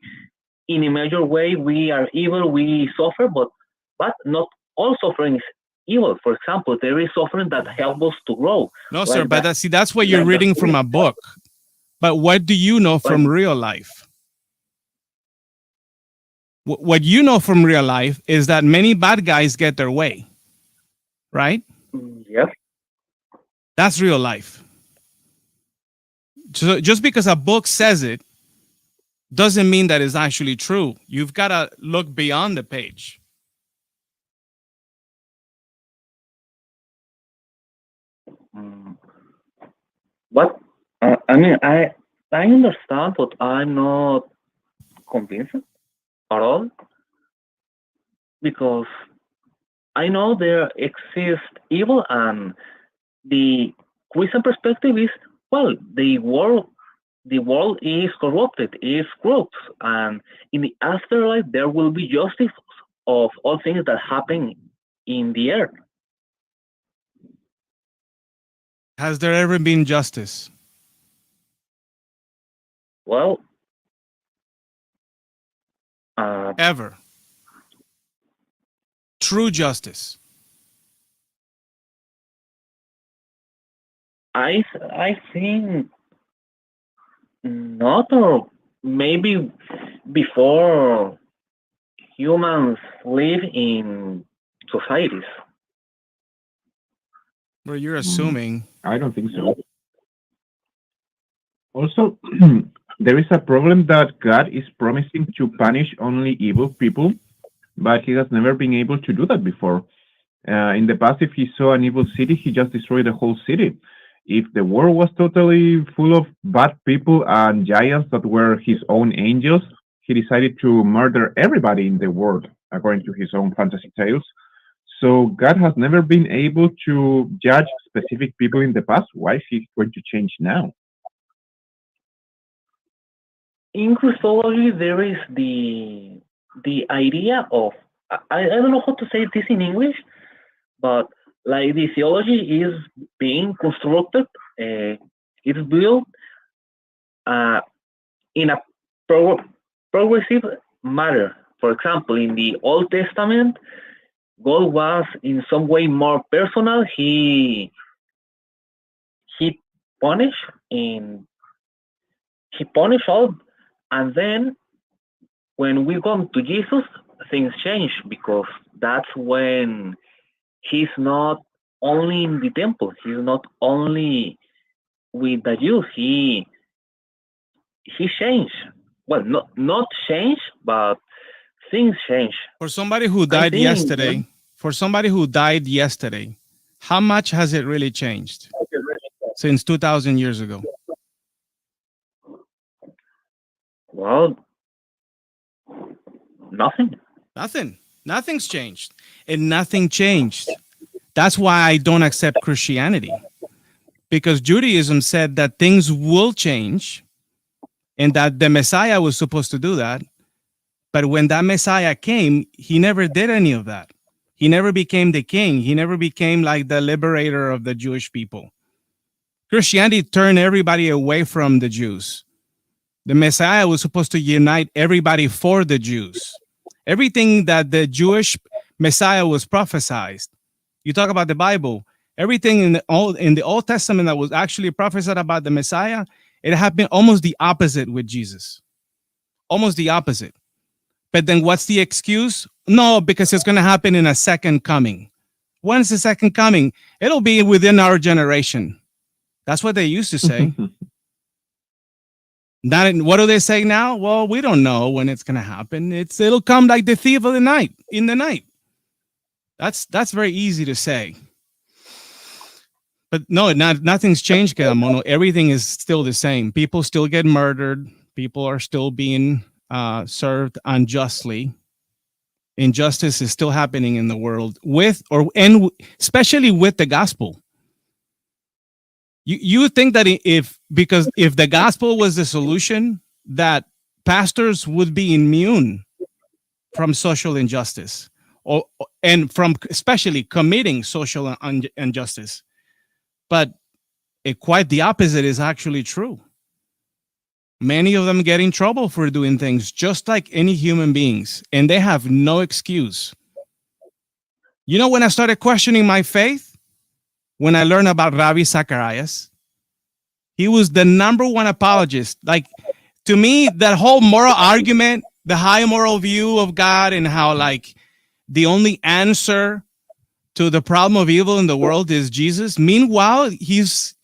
in a major way, we are evil. We suffer, but not all suffering is evil. For example, there is suffering that helps us to grow. No, sir, Like but that, that's what you're like reading from the, a book. But what do you know but from real life? What you know from real life is that many bad guys get their way, right? yes, That's real life. So just because a book says it doesn't mean that it's actually true. You've got to look beyond the page. mm, what I mean, I understand, but I'm not convinced at all because I know there exists evil, and the Christian perspective is, well, the world is corrupted, is corrupt, and in the afterlife there will be justice of all things that happen in the earth. Has there ever been justice? Well, uh, Ever? True justice? I think not, or maybe before humans live in societies. Where you're assuming. I don't think so. Also, there is a problem that God is promising to punish only evil people, but he has never been able to do that before. In the past, if he saw an evil city, he just destroyed the whole city. If the world was totally full of bad people and giants that were his own angels, he decided to murder everybody in the world, according to his own fantasy tales. So God has never been able to judge specific people in the past. Why is he going to change now? In Christology, there is the idea of, I don't know how to say this in English, but like the theology is being constructed, it's built uh, in a progressive manner. For example, in the Old Testament, God was in some way more personal. He punished in he punished all, and then when we come to Jesus, things change because that's when he's not only in the temple. He's not only with the Jews. He changed. Well, not change, but things change. For somebody who I died think. yesterday, how much has it really changed since 2,000 years ago? Well, nothing. Nothing. Nothing's changed. And nothing changed. That's why I don't accept Christianity. Because Judaism said that things will change and that the Messiah was supposed to do that. But when that Messiah came, he never did any of that. He never became the king. He never became like the liberator of the Jewish people. Christianity turned everybody away from the Jews. The Messiah was supposed to unite everybody for the Jews. Everything that the Jewish Messiah was prophesied. You talk about the Bible, everything in the Old Testament that was actually prophesied about the Messiah, it happened almost the opposite with Jesus. Almost the opposite. But then what's the excuse? No, because it's going to happen in a second coming. When's the second coming? It'll be within our generation. That's what they used to say. What do they say now? Well, we don't know when it's going to happen. It'll come like the thief of the night in the night. That's very easy to say. But no, nothing's changed, Mono. Everything is still the same. People still get murdered. People are still being served unjustly. Injustice is still happening in the world especially with the gospel. You think that if the gospel was the solution, that pastors would be immune from social injustice and from especially committing social injustice. But quite the opposite is actually true. Many of them get in trouble for doing things just like any human beings, and they have no excuse. You know, when I started questioning my faith, when I learned about Rabbi Zacharias, he was the number one apologist. Like, to me, that whole moral argument, the high moral view of God and how like the only answer to the problem of evil in the world is Jesus. Meanwhile, he's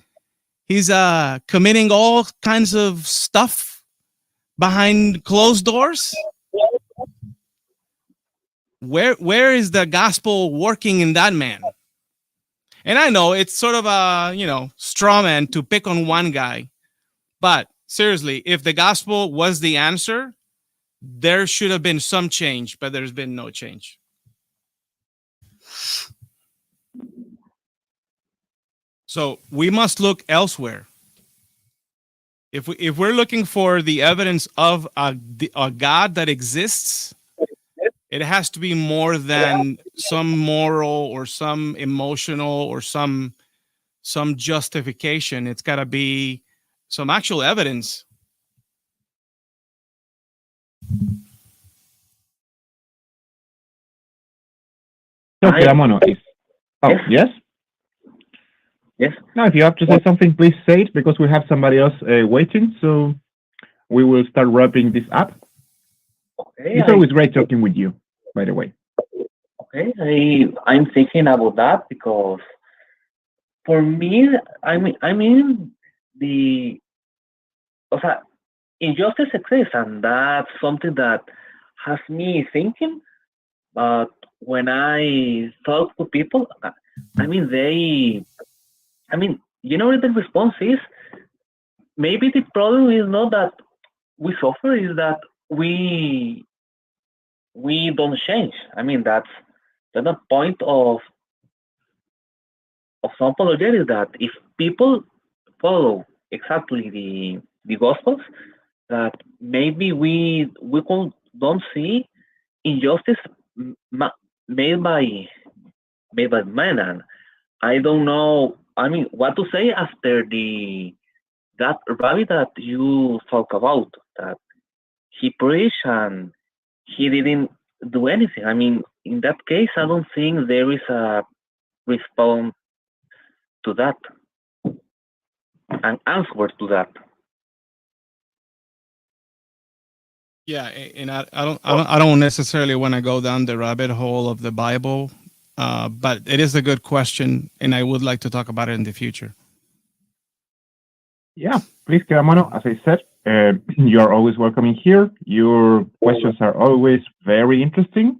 committing all kinds of stuff behind closed doors. Where is the gospel working in that man? And I know it's sort of a, straw man to pick on one guy. But seriously, if the gospel was the answer, there should have been some change, but there's been no change. So we must look elsewhere. If we're looking for the evidence of a God that exists, it has to be more than some moral or some emotional or some justification. It's got to be some actual evidence. Okay, Amono. Yes? Yes. Now, if you have to say something, please say it, because we have somebody else waiting. So we will start wrapping this up. Okay. It's always great talking with you, by the way. Okay, I'm thinking about that because for me, injustice exists, and that's something that has me thinking. But when I talk to people, the response is maybe the problem is not that we suffer, is that we don't change. That's the point of some apologetics, that if people follow exactly the gospels, that maybe we don't see injustice made by man. And I don't know what to say after that rabbi that you talk about, that he preached and he didn't do anything. In that case, I don't think there is a response to that, an answer to that. Yeah, and I don't necessarily want to go down the rabbit hole of the Bible, but it is a good question, and I would like to talk about it in the future. Yeah, please, Keramano. As I said, you are always welcome in here. Your questions are always very interesting,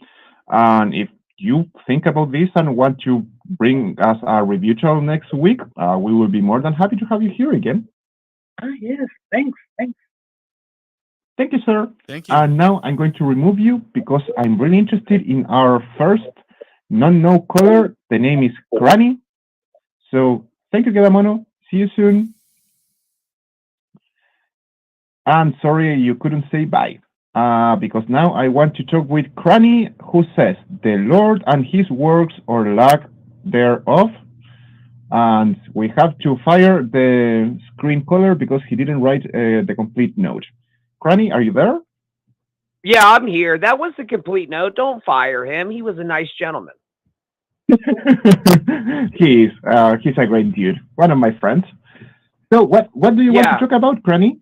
and if you think about this and want to bring us a review channel next week, we will be more than happy to have you here again. Yes, thanks. Thank you, sir. Thank you. And now I'm going to remove you because I'm really interested in our first non-no caller. The name is Granny. So thank you, Keramano. See you soon. I'm sorry you couldn't say bye, because now I want to talk with Cranny, who says, the Lord and his works or lack thereof. And we have to fire the screen caller because he didn't write the complete note. Cranny, are you there? Yeah, I'm here. That was the complete note. Don't fire him. He was a nice gentleman. He's a great dude. One of my friends. So what do you want to talk about, Cranny?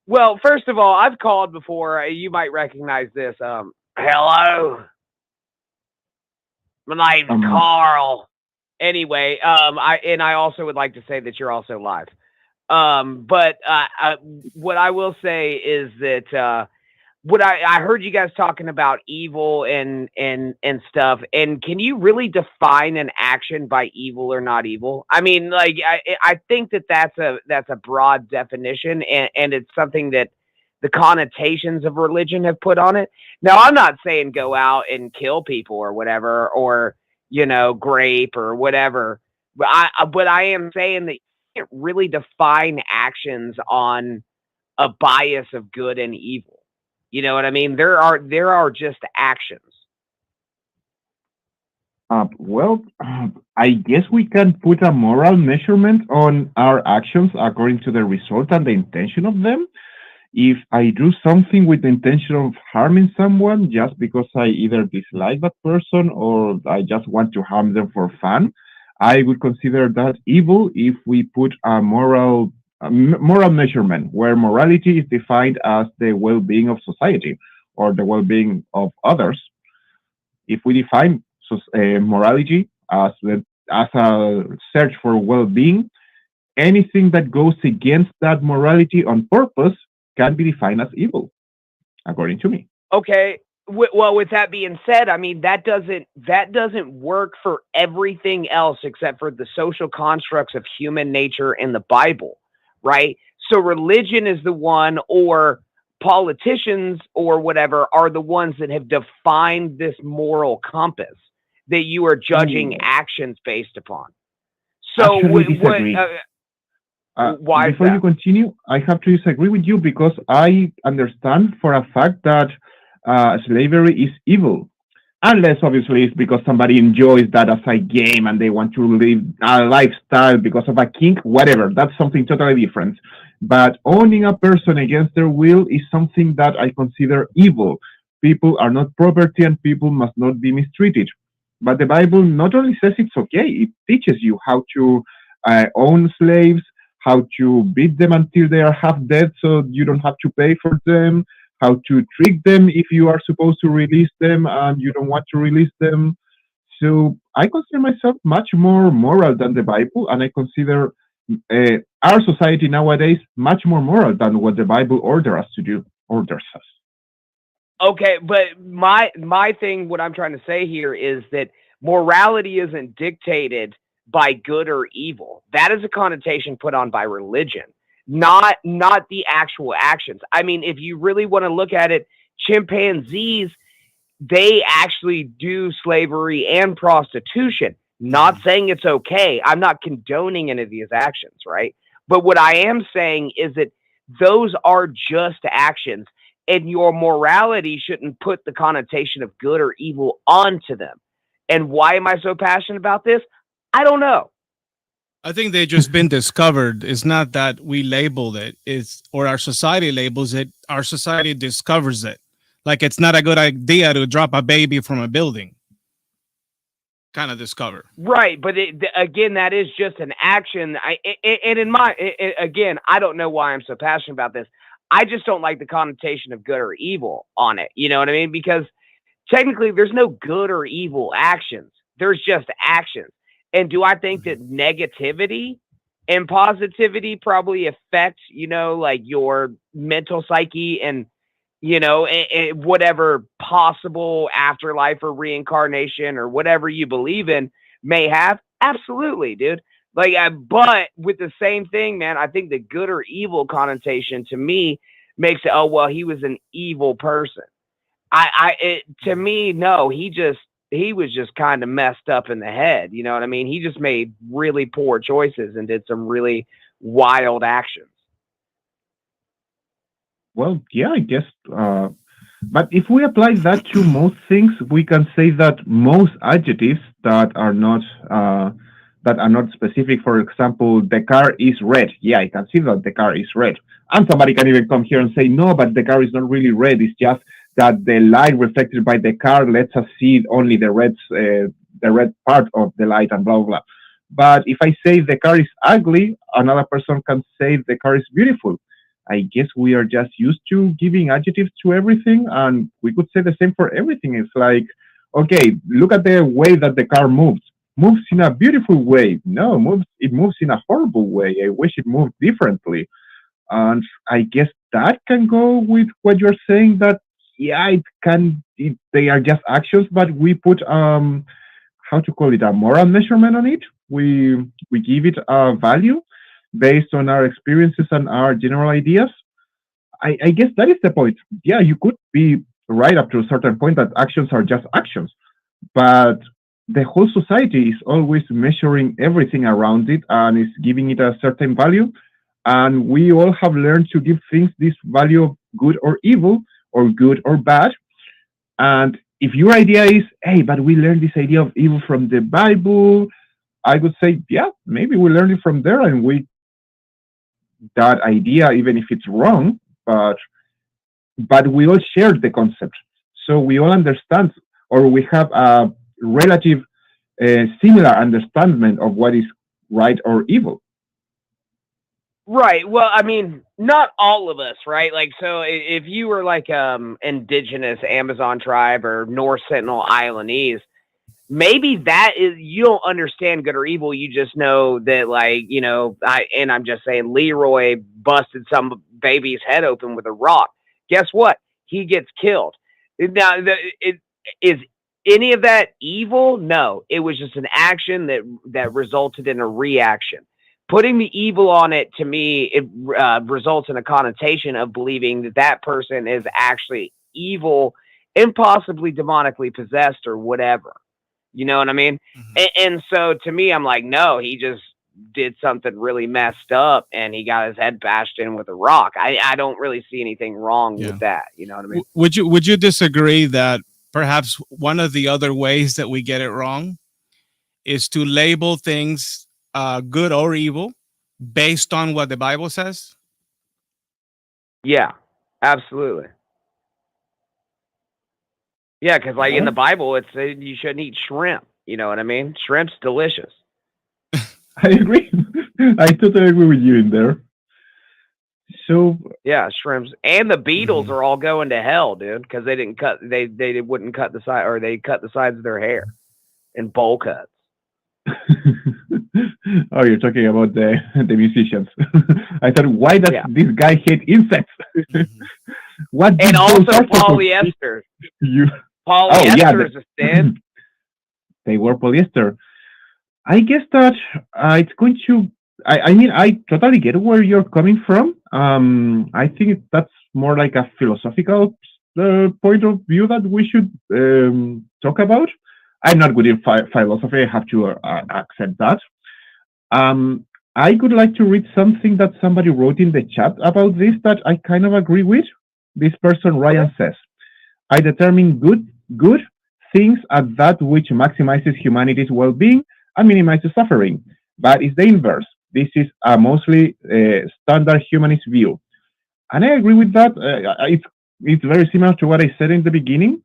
Well, first of all, I've called before. You might recognize this. Hello. Like Um, Carl. Anyway, I also would like to say that you're also live. But what I will say is that what I heard you guys talking about evil and stuff. And can you really define an action by evil or not evil? I mean, like I think that that's a broad definition, and it's something that the connotations of religion have put on it. Now, I'm not saying go out and kill people or whatever, or grape or whatever. But I am saying that you can't really define actions on a bias of good and evil. You know what I mean? There are just actions. I guess we can put a moral measurement on our actions according to the result and the intention of them. If I do something with the intention of harming someone just because I either dislike that person or I just want to harm them for fun, I would consider that evil if we put a moral measurement where morality is defined as the well-being of society or the well-being of others. If we define morality as a search for well-being, anything that goes against that morality on purpose can be defined as evil, according to me. Okay. Well, with that being said, I mean that doesn't work for everything else except for the social constructs of human nature in the Bible, right? So religion is the one, or politicians or whatever are the ones that have defined this moral compass that you are judging Ooh, actions based upon. So actually, disagree. why is Before you that? continue, I have to disagree with you because I understand for a fact that slavery is evil. Unless obviously it's because somebody enjoys that as a game and they want to live a lifestyle because of a kink, whatever. That's something totally different. But owning a person against their will is something that I consider evil. People are not property and people must not be mistreated. But the Bible not only says it's okay, it teaches you how to own slaves, how to beat them until they are half dead so you don't have to pay for them, how to trick them if you are supposed to release them and you don't want to release them. So I consider myself much more moral than the Bible, and I consider our society nowadays much more moral than what the Bible orders us. Okay, but my thing, what I'm trying to say here is that morality isn't dictated by good or evil. That is a connotation put on by religion, not the actual actions. I mean, if you really want to look at it, chimpanzees, they actually do slavery and prostitution. Not saying it's okay. I'm not condoning any of these actions, right? But what I am saying is that those are just actions, and your morality shouldn't put the connotation of good or evil onto them. And why am I so passionate about this? I don't know. I think they just been discovered. It's not that we labeled it. It's or our society labels it. Our society discovers it. Like it's not a good idea to drop a baby from a building. Kind of discover. Right, but again, that is just an action. And in again, I don't know why I'm so passionate about this. I just don't like the connotation of good or evil on it. You know what I mean? Because technically, there's no good or evil actions. There's just actions. And do I think that negativity and positivity probably affect, like your mental psyche and whatever possible afterlife or reincarnation or whatever you believe in may have? Absolutely, dude. Like, but with the same thing, man, I think the good or evil connotation to me makes it, oh, well, he was an evil person. To me, no, he was just kind of messed up in the head. You know what I mean? He just made really poor choices and did some really wild actions. Well, yeah, I guess. But if we apply that to most things, we can say that most adjectives that are not specific. For example, the car is red. Yeah, I can see that the car is red. And somebody can even come here and say, no, but the car is not really red. It's just that the light reflected by the car lets us see only the red part of the light and blah, blah, blah. But if I say the car is ugly, another person can say the car is beautiful. I guess we are just used to giving adjectives to everything, and we could say the same for everything. It's like, okay, look at the way that the car moves. Moves in a beautiful way. No, it moves in a horrible way. I wish it moved differently. And I guess that can go with what you're saying that yeah, they are just actions, but we put how to call it, a moral measurement on it. We give it a value based on our experiences and our general ideas. I guess that is the point. Yeah, you could be right up to a certain point that actions are just actions, but the whole society is always measuring everything around it and is giving it a certain value. And we all have learned to give things this value of good or evil or good or bad. And if your idea is, hey, but we learned this idea of evil from the Bible, I would say, yeah, maybe we learned it from there and we that idea, even if it's wrong, but we all share the concept. So we all understand, or we have a relative similar understanding of what is right or evil. Right. Well, I mean, not all of us, right? Like, so if you were like indigenous Amazon tribe or North Sentinel Islandese, maybe that is, you don't understand good or evil. You just know that, like, you know, I'm just saying, Leroy busted some baby's head open with a rock. Guess what? He gets killed. Now, is any of that evil? No, it was just an action that resulted in a reaction. Putting the evil on it, to me, it results in a connotation of believing that that person is actually evil and possibly demonically possessed or whatever. You know what I mean? Mhm. And so to me, I'm like, no, he just did something really messed up and he got his head bashed in with a rock. I don't really see anything wrong Yeah. with that. You know what I mean? Would you disagree that perhaps one of the other ways that we get it wrong is to label things good or evil based on what the Bible says? Yeah, absolutely. Yeah, because like in the Bible, it said you shouldn't eat shrimp. You know what I mean? Shrimp's delicious. I agree. I totally agree with you in there. So Yeah, shrimps and the Beatles Mhm. are all going to hell, dude, because they didn't cut. They wouldn't cut the side, or they cut the sides of their hair in bowl cuts. oh, you're talking about the musicians. I thought, why does Yeah, this guy hate insects? Mhm. what did and those also articles polyester. you? Oh yeah, Polyester is a sin. they were polyester. I guess that it's going to. I mean, I totally get where you're coming from. I think that's more like a philosophical point of view that we should talk about. I'm not good in philosophy. I have to accept that. Um, I would like to read something that somebody wrote in the chat about this that I kind of agree with. This person, Okay. Ryan, says, I determine good things as that which maximizes humanity's well-being and minimizes suffering. But it's the inverse. This is a mostly standard humanist view. And I agree with that. It's very similar to what I said in the beginning.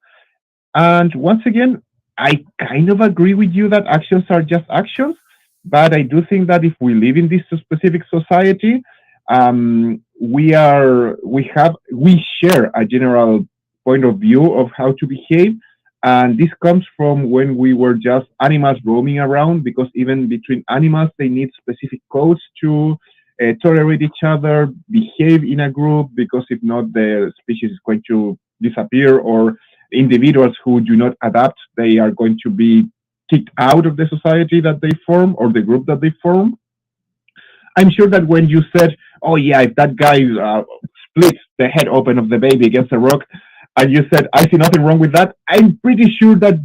And once again, I kind of agree with you that actions are just actions, but I do think that if we live in this specific society, we share a general point of view of how to behave, and this comes from when we were just animals roaming around. Because even between animals, they need specific codes to tolerate each other, behave in a group, because if not, the species is going to disappear, or individuals who do not adapt, they are going to be kicked out of the society that they form or the group that they form. I'm sure that when you said, "Oh yeah, if that guy splits the head open of the baby against a rock," and you said, "I see nothing wrong with that," I'm pretty sure that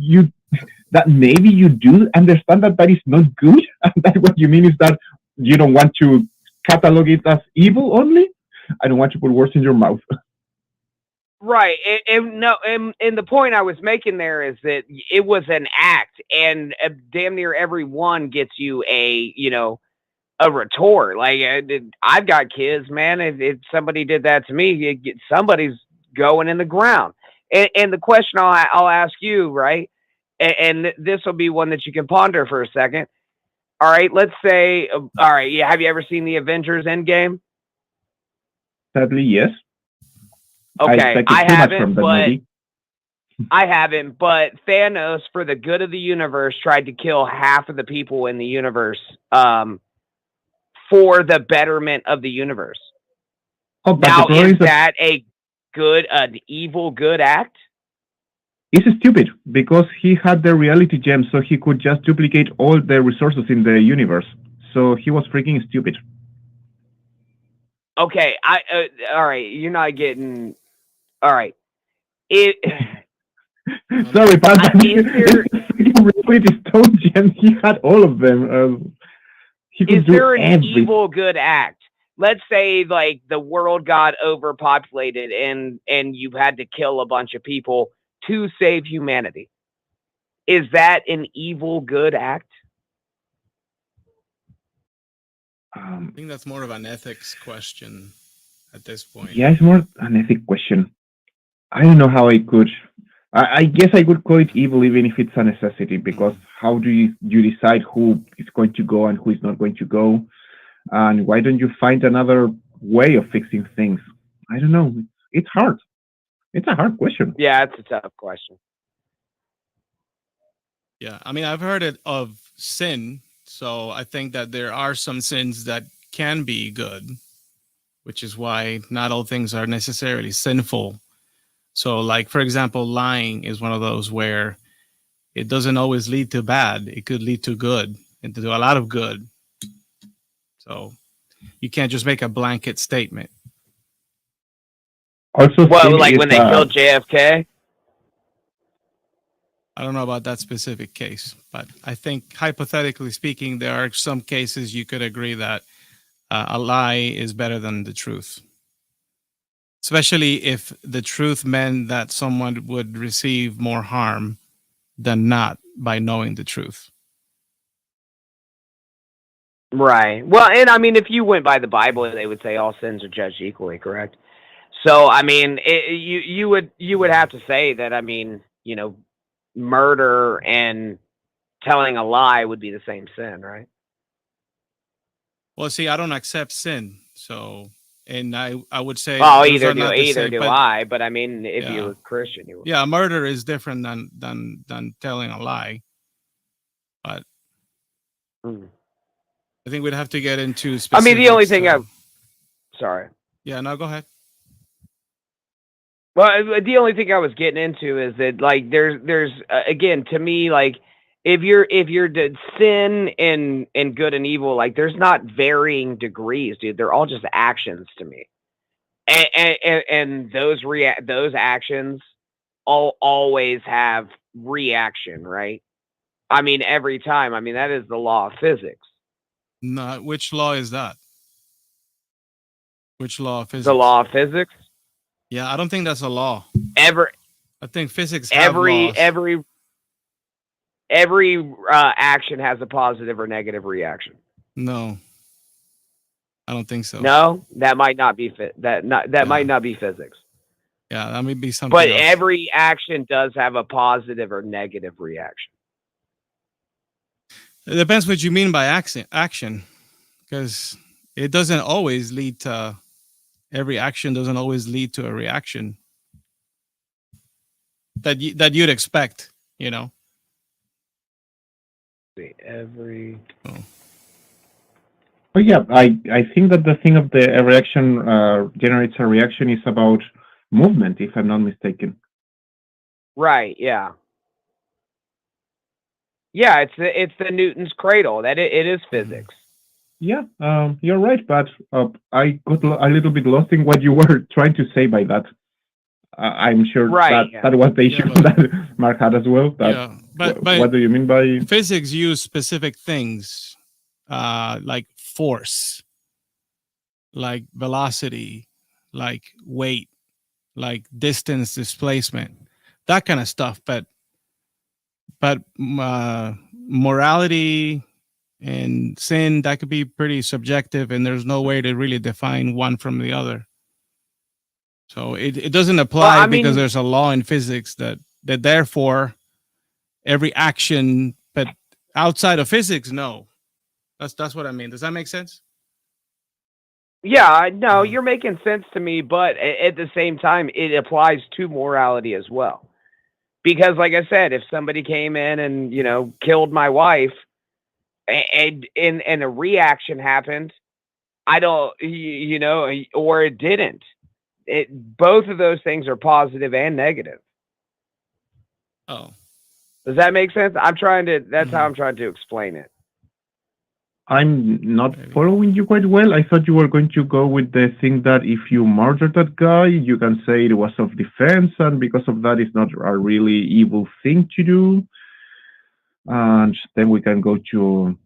maybe you do understand that that is not good, and that what you mean is that you don't want to catalog it as evil only. I don't want to put words in your mouth. Right. And the point I was making there is that it was an act, and damn near everyone gets you a retort. Like, I've got kids, man. If somebody did that to me, somebody's going in the ground. And the question I'll ask you, right? And this will be one that you can ponder for a second. All right, let's say, all right, yeah, have you ever seen the Avengers Endgame? Sadly, yes. I Okay, expected I too much from haven't, that but movie. I haven't, but Thanos, for the good of the universe, tried to kill half of the people in the universe for the betterment of the universe. Oh, but Now, the problem is is that that an evil good act? it's stupid because he had the reality gem, so he could just duplicate all the resources in the universe. So he was freaking stupid. Okay, all right. You're not getting. All right. It. Sorry, but Is there reality stone gem, he had all of them. He could is do there an everything. evil good act? Let's say like the world got overpopulated and you had to kill a bunch of people to save humanity. Is that an evil good act? I think that's more of an ethics question at this point. Yeah, it's more an ethic question. I don't know how I could. I guess I could call it evil even if it's a necessity, because how do you decide who is going to go and who is not going to go? And why don't you find another way of fixing things? I don't know. It's hard. It's a hard question. Yeah, it's a tough question. Yeah, I mean, I've heard it of sin, so I think that there are some sins that can be good, which is why not all things are necessarily sinful. So, like, for example, lying is one of those where it doesn't always lead to bad. It could lead to good and to do a lot of good. So you can't just make a blanket statement. Also, Well, like when they killed JFK? I don't know about that specific case, but I think hypothetically speaking, there are some cases you could agree that a lie is better than the truth. Especially if the truth meant that someone would receive more harm than not by knowing the truth. Right. Well, and I mean, if you went by the Bible, they would say all sins are judged equally, correct? So, I mean, you would have to say that, I mean, you know, murder and telling a lie would be the same sin, right? Well, see, I don't accept sin, so, and I would say Well, those either are not the same. do But I. But I mean, if yeah, you're a Christian, you would. yeah, murder is different than telling a lie. But I think we'd have to get into specifics. I mean, the only thing sorry. Yeah, no, go ahead. Well, the only thing I was getting into is that, like, there's again, to me, like, if you're sin and good and evil, like, there's not varying degrees, dude. They're all just actions to me, and those actions always have reaction, right? I mean, every time. I mean, that is the law of physics. No, which law is that? Which law of physics? The law of physics. Yeah, I don't think that's a law. I think physics have laws. Every action has a positive or negative reaction. No, I don't think so. No, that might not be might not be physics. Yeah, that may be something. But else. every action does have a positive or negative reaction. It depends what you mean by action, because it doesn't always lead to. Every action doesn't always lead to a reaction that you'd expect, you know. Oh yeah, I think that the thing of the reaction generates a reaction is about movement, if I'm not mistaken. Right. Yeah. Yeah, it's the Newton's cradle. That it is physics. Yeah, you're right, but I got a little bit lost in what you were trying to say by that. I'm sure that was the issue that Mark had as well. But what do you mean by physics? Use specific things like force, like velocity, like weight, like distance, displacement, that kind of stuff. But morality and sin, that could be pretty subjective, and there's no way to really define one from the other. So it doesn't apply because there's a law in physics that therefore every action, but outside of physics, no. That's what I mean. Does that make sense? Yeah, no, you're making sense to me, but at the same time, it applies to morality as well. Because, like I said, if somebody came in and killed my wife, and a reaction happened, I don't, or it didn't. Both of those things are positive and negative. Oh. Does that make sense? That's how Mhm. I'm trying to explain it. I'm not Maybe. following you quite well. I thought you were going to go with the thing that if you murder that guy, you can say it was self-defense, and because of that, it's not a really evil thing to do. And then we can go to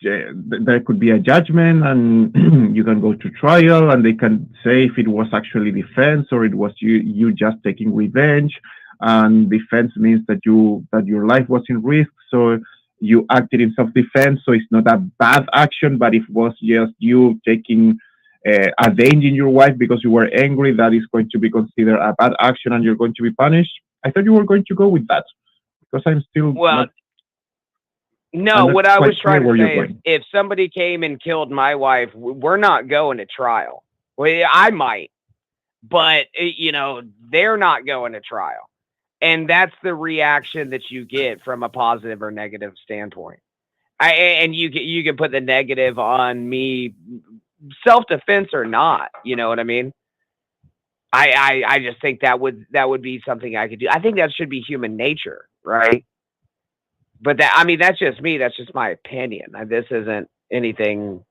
there could be a judgment, and you can go to trial, and they can say if it was actually defense or it was you just taking revenge. And defense means that your life was in risk, so you acted in self-defense. So it's not a bad action, but if it was just you taking avenging your wife because you were angry, that is going to be considered a bad action, and you're going to be punished. I thought you were going to go with that because I'm still Well, not. no, I'm not what I was quite clear trying to where you're say is going. if somebody came and killed my wife, we're not going to trial. Well, I might, but they're not going to trial. And that's the reaction that you get from a positive or negative standpoint. And you can put the negative on me, self-defense or not. You know what I mean? I just think that would be something I could do. I think that should be human nature, right? But that's just me. That's just my opinion. This isn't anything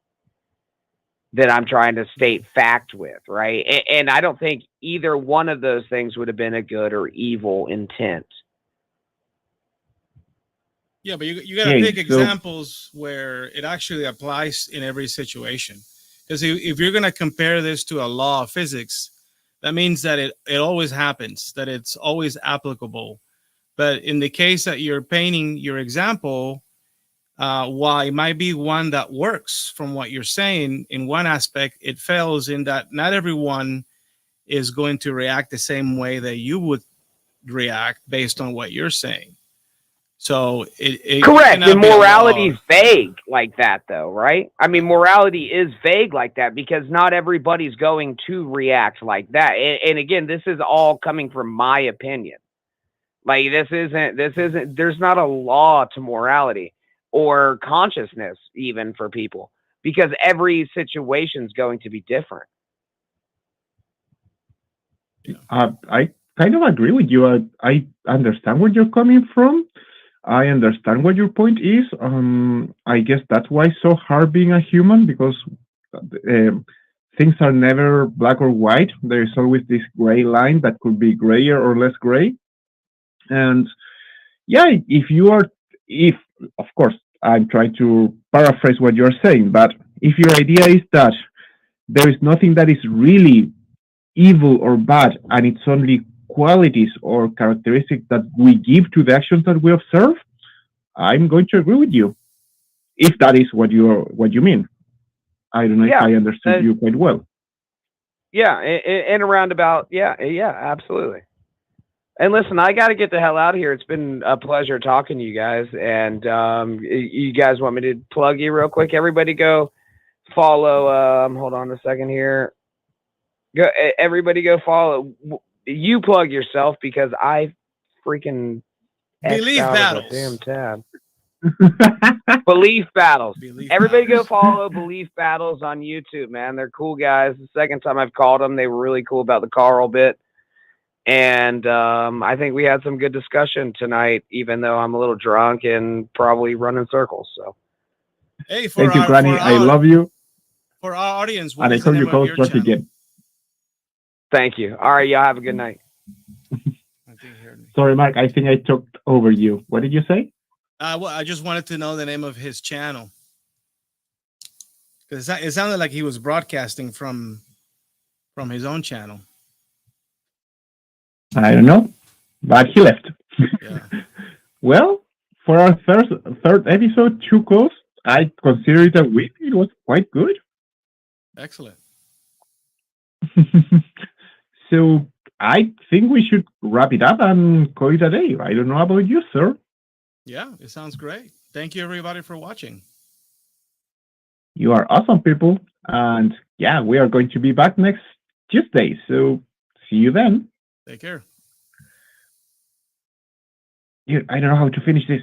that I'm trying to state fact with, right? And I don't think either one of those things would have been a good or evil intent. Yeah, but you got to Okay, pick so examples where it actually applies in every situation. Because if you're going to compare this to a law of physics, that means that it always happens, that it's always applicable. But in the case that you're painting your example, while it might be one that works from what you're saying, in one aspect, it fails in that not everyone is going to react the same way that you would react based on what you're saying. So it Correct. And cannot be a morality law. is vague like that, though, right? Morality is vague like that because not everybody's going to react like that. And again, this is all coming from my opinion. Like there's not a law to morality or consciousness even for people because every situation is going to be different. Yeah. I kind of agree with you. I understand where you're coming from. I understand what your point is. I guess that's why it's so hard being a human because things are never black or white. There is always this gray line that could be grayer or less gray. And yeah, if of course I'm trying to paraphrase what you're saying, but if your idea is that there is nothing that is really evil or bad, and it's only qualities or characteristics that we give to the actions that we observe, I'm going to agree with you. If that is what you mean, I don't know if Yeah. I understood you quite well. Yeah. In a roundabout. Yeah. Yeah. Absolutely. And listen, I got to get the hell out of here. It's been a pleasure talking to you guys. And you guys want me to plug you real quick? Everybody go follow. Hold on a second here. Everybody go follow. You plug yourself because I freaking X'd Belief out of a damn battles. tab. Belief Battles. Belief Everybody go battles. follow Belief Battles on YouTube, man. They're cool guys. The second time I've called them, they were really cool about the Carl bit. And I think we had some good discussion tonight, even though I'm a little drunk and probably running circles. So, Hey, Thank you, Granny. I love you, for our audience, what and I is the hope you name of call us your back channel? again. thank you. All right, y'all have a good night. I think he heard me. Sorry, Mark. I think I talked over you. What did you say? Well, I just wanted to know the name of his channel because it sounded like he was broadcasting from his own channel. I don't know, but he left. Yeah. Well, for our third episode, two calls, I consider it a win. It was quite good. Excellent. So I think we should wrap it up and call it a day. I don't know about you, sir. Yeah, it sounds great. Thank you, everybody, for watching. You are awesome people. And yeah, we are going to be back next Tuesday. So see you then. Take care. I don't know how to finish this.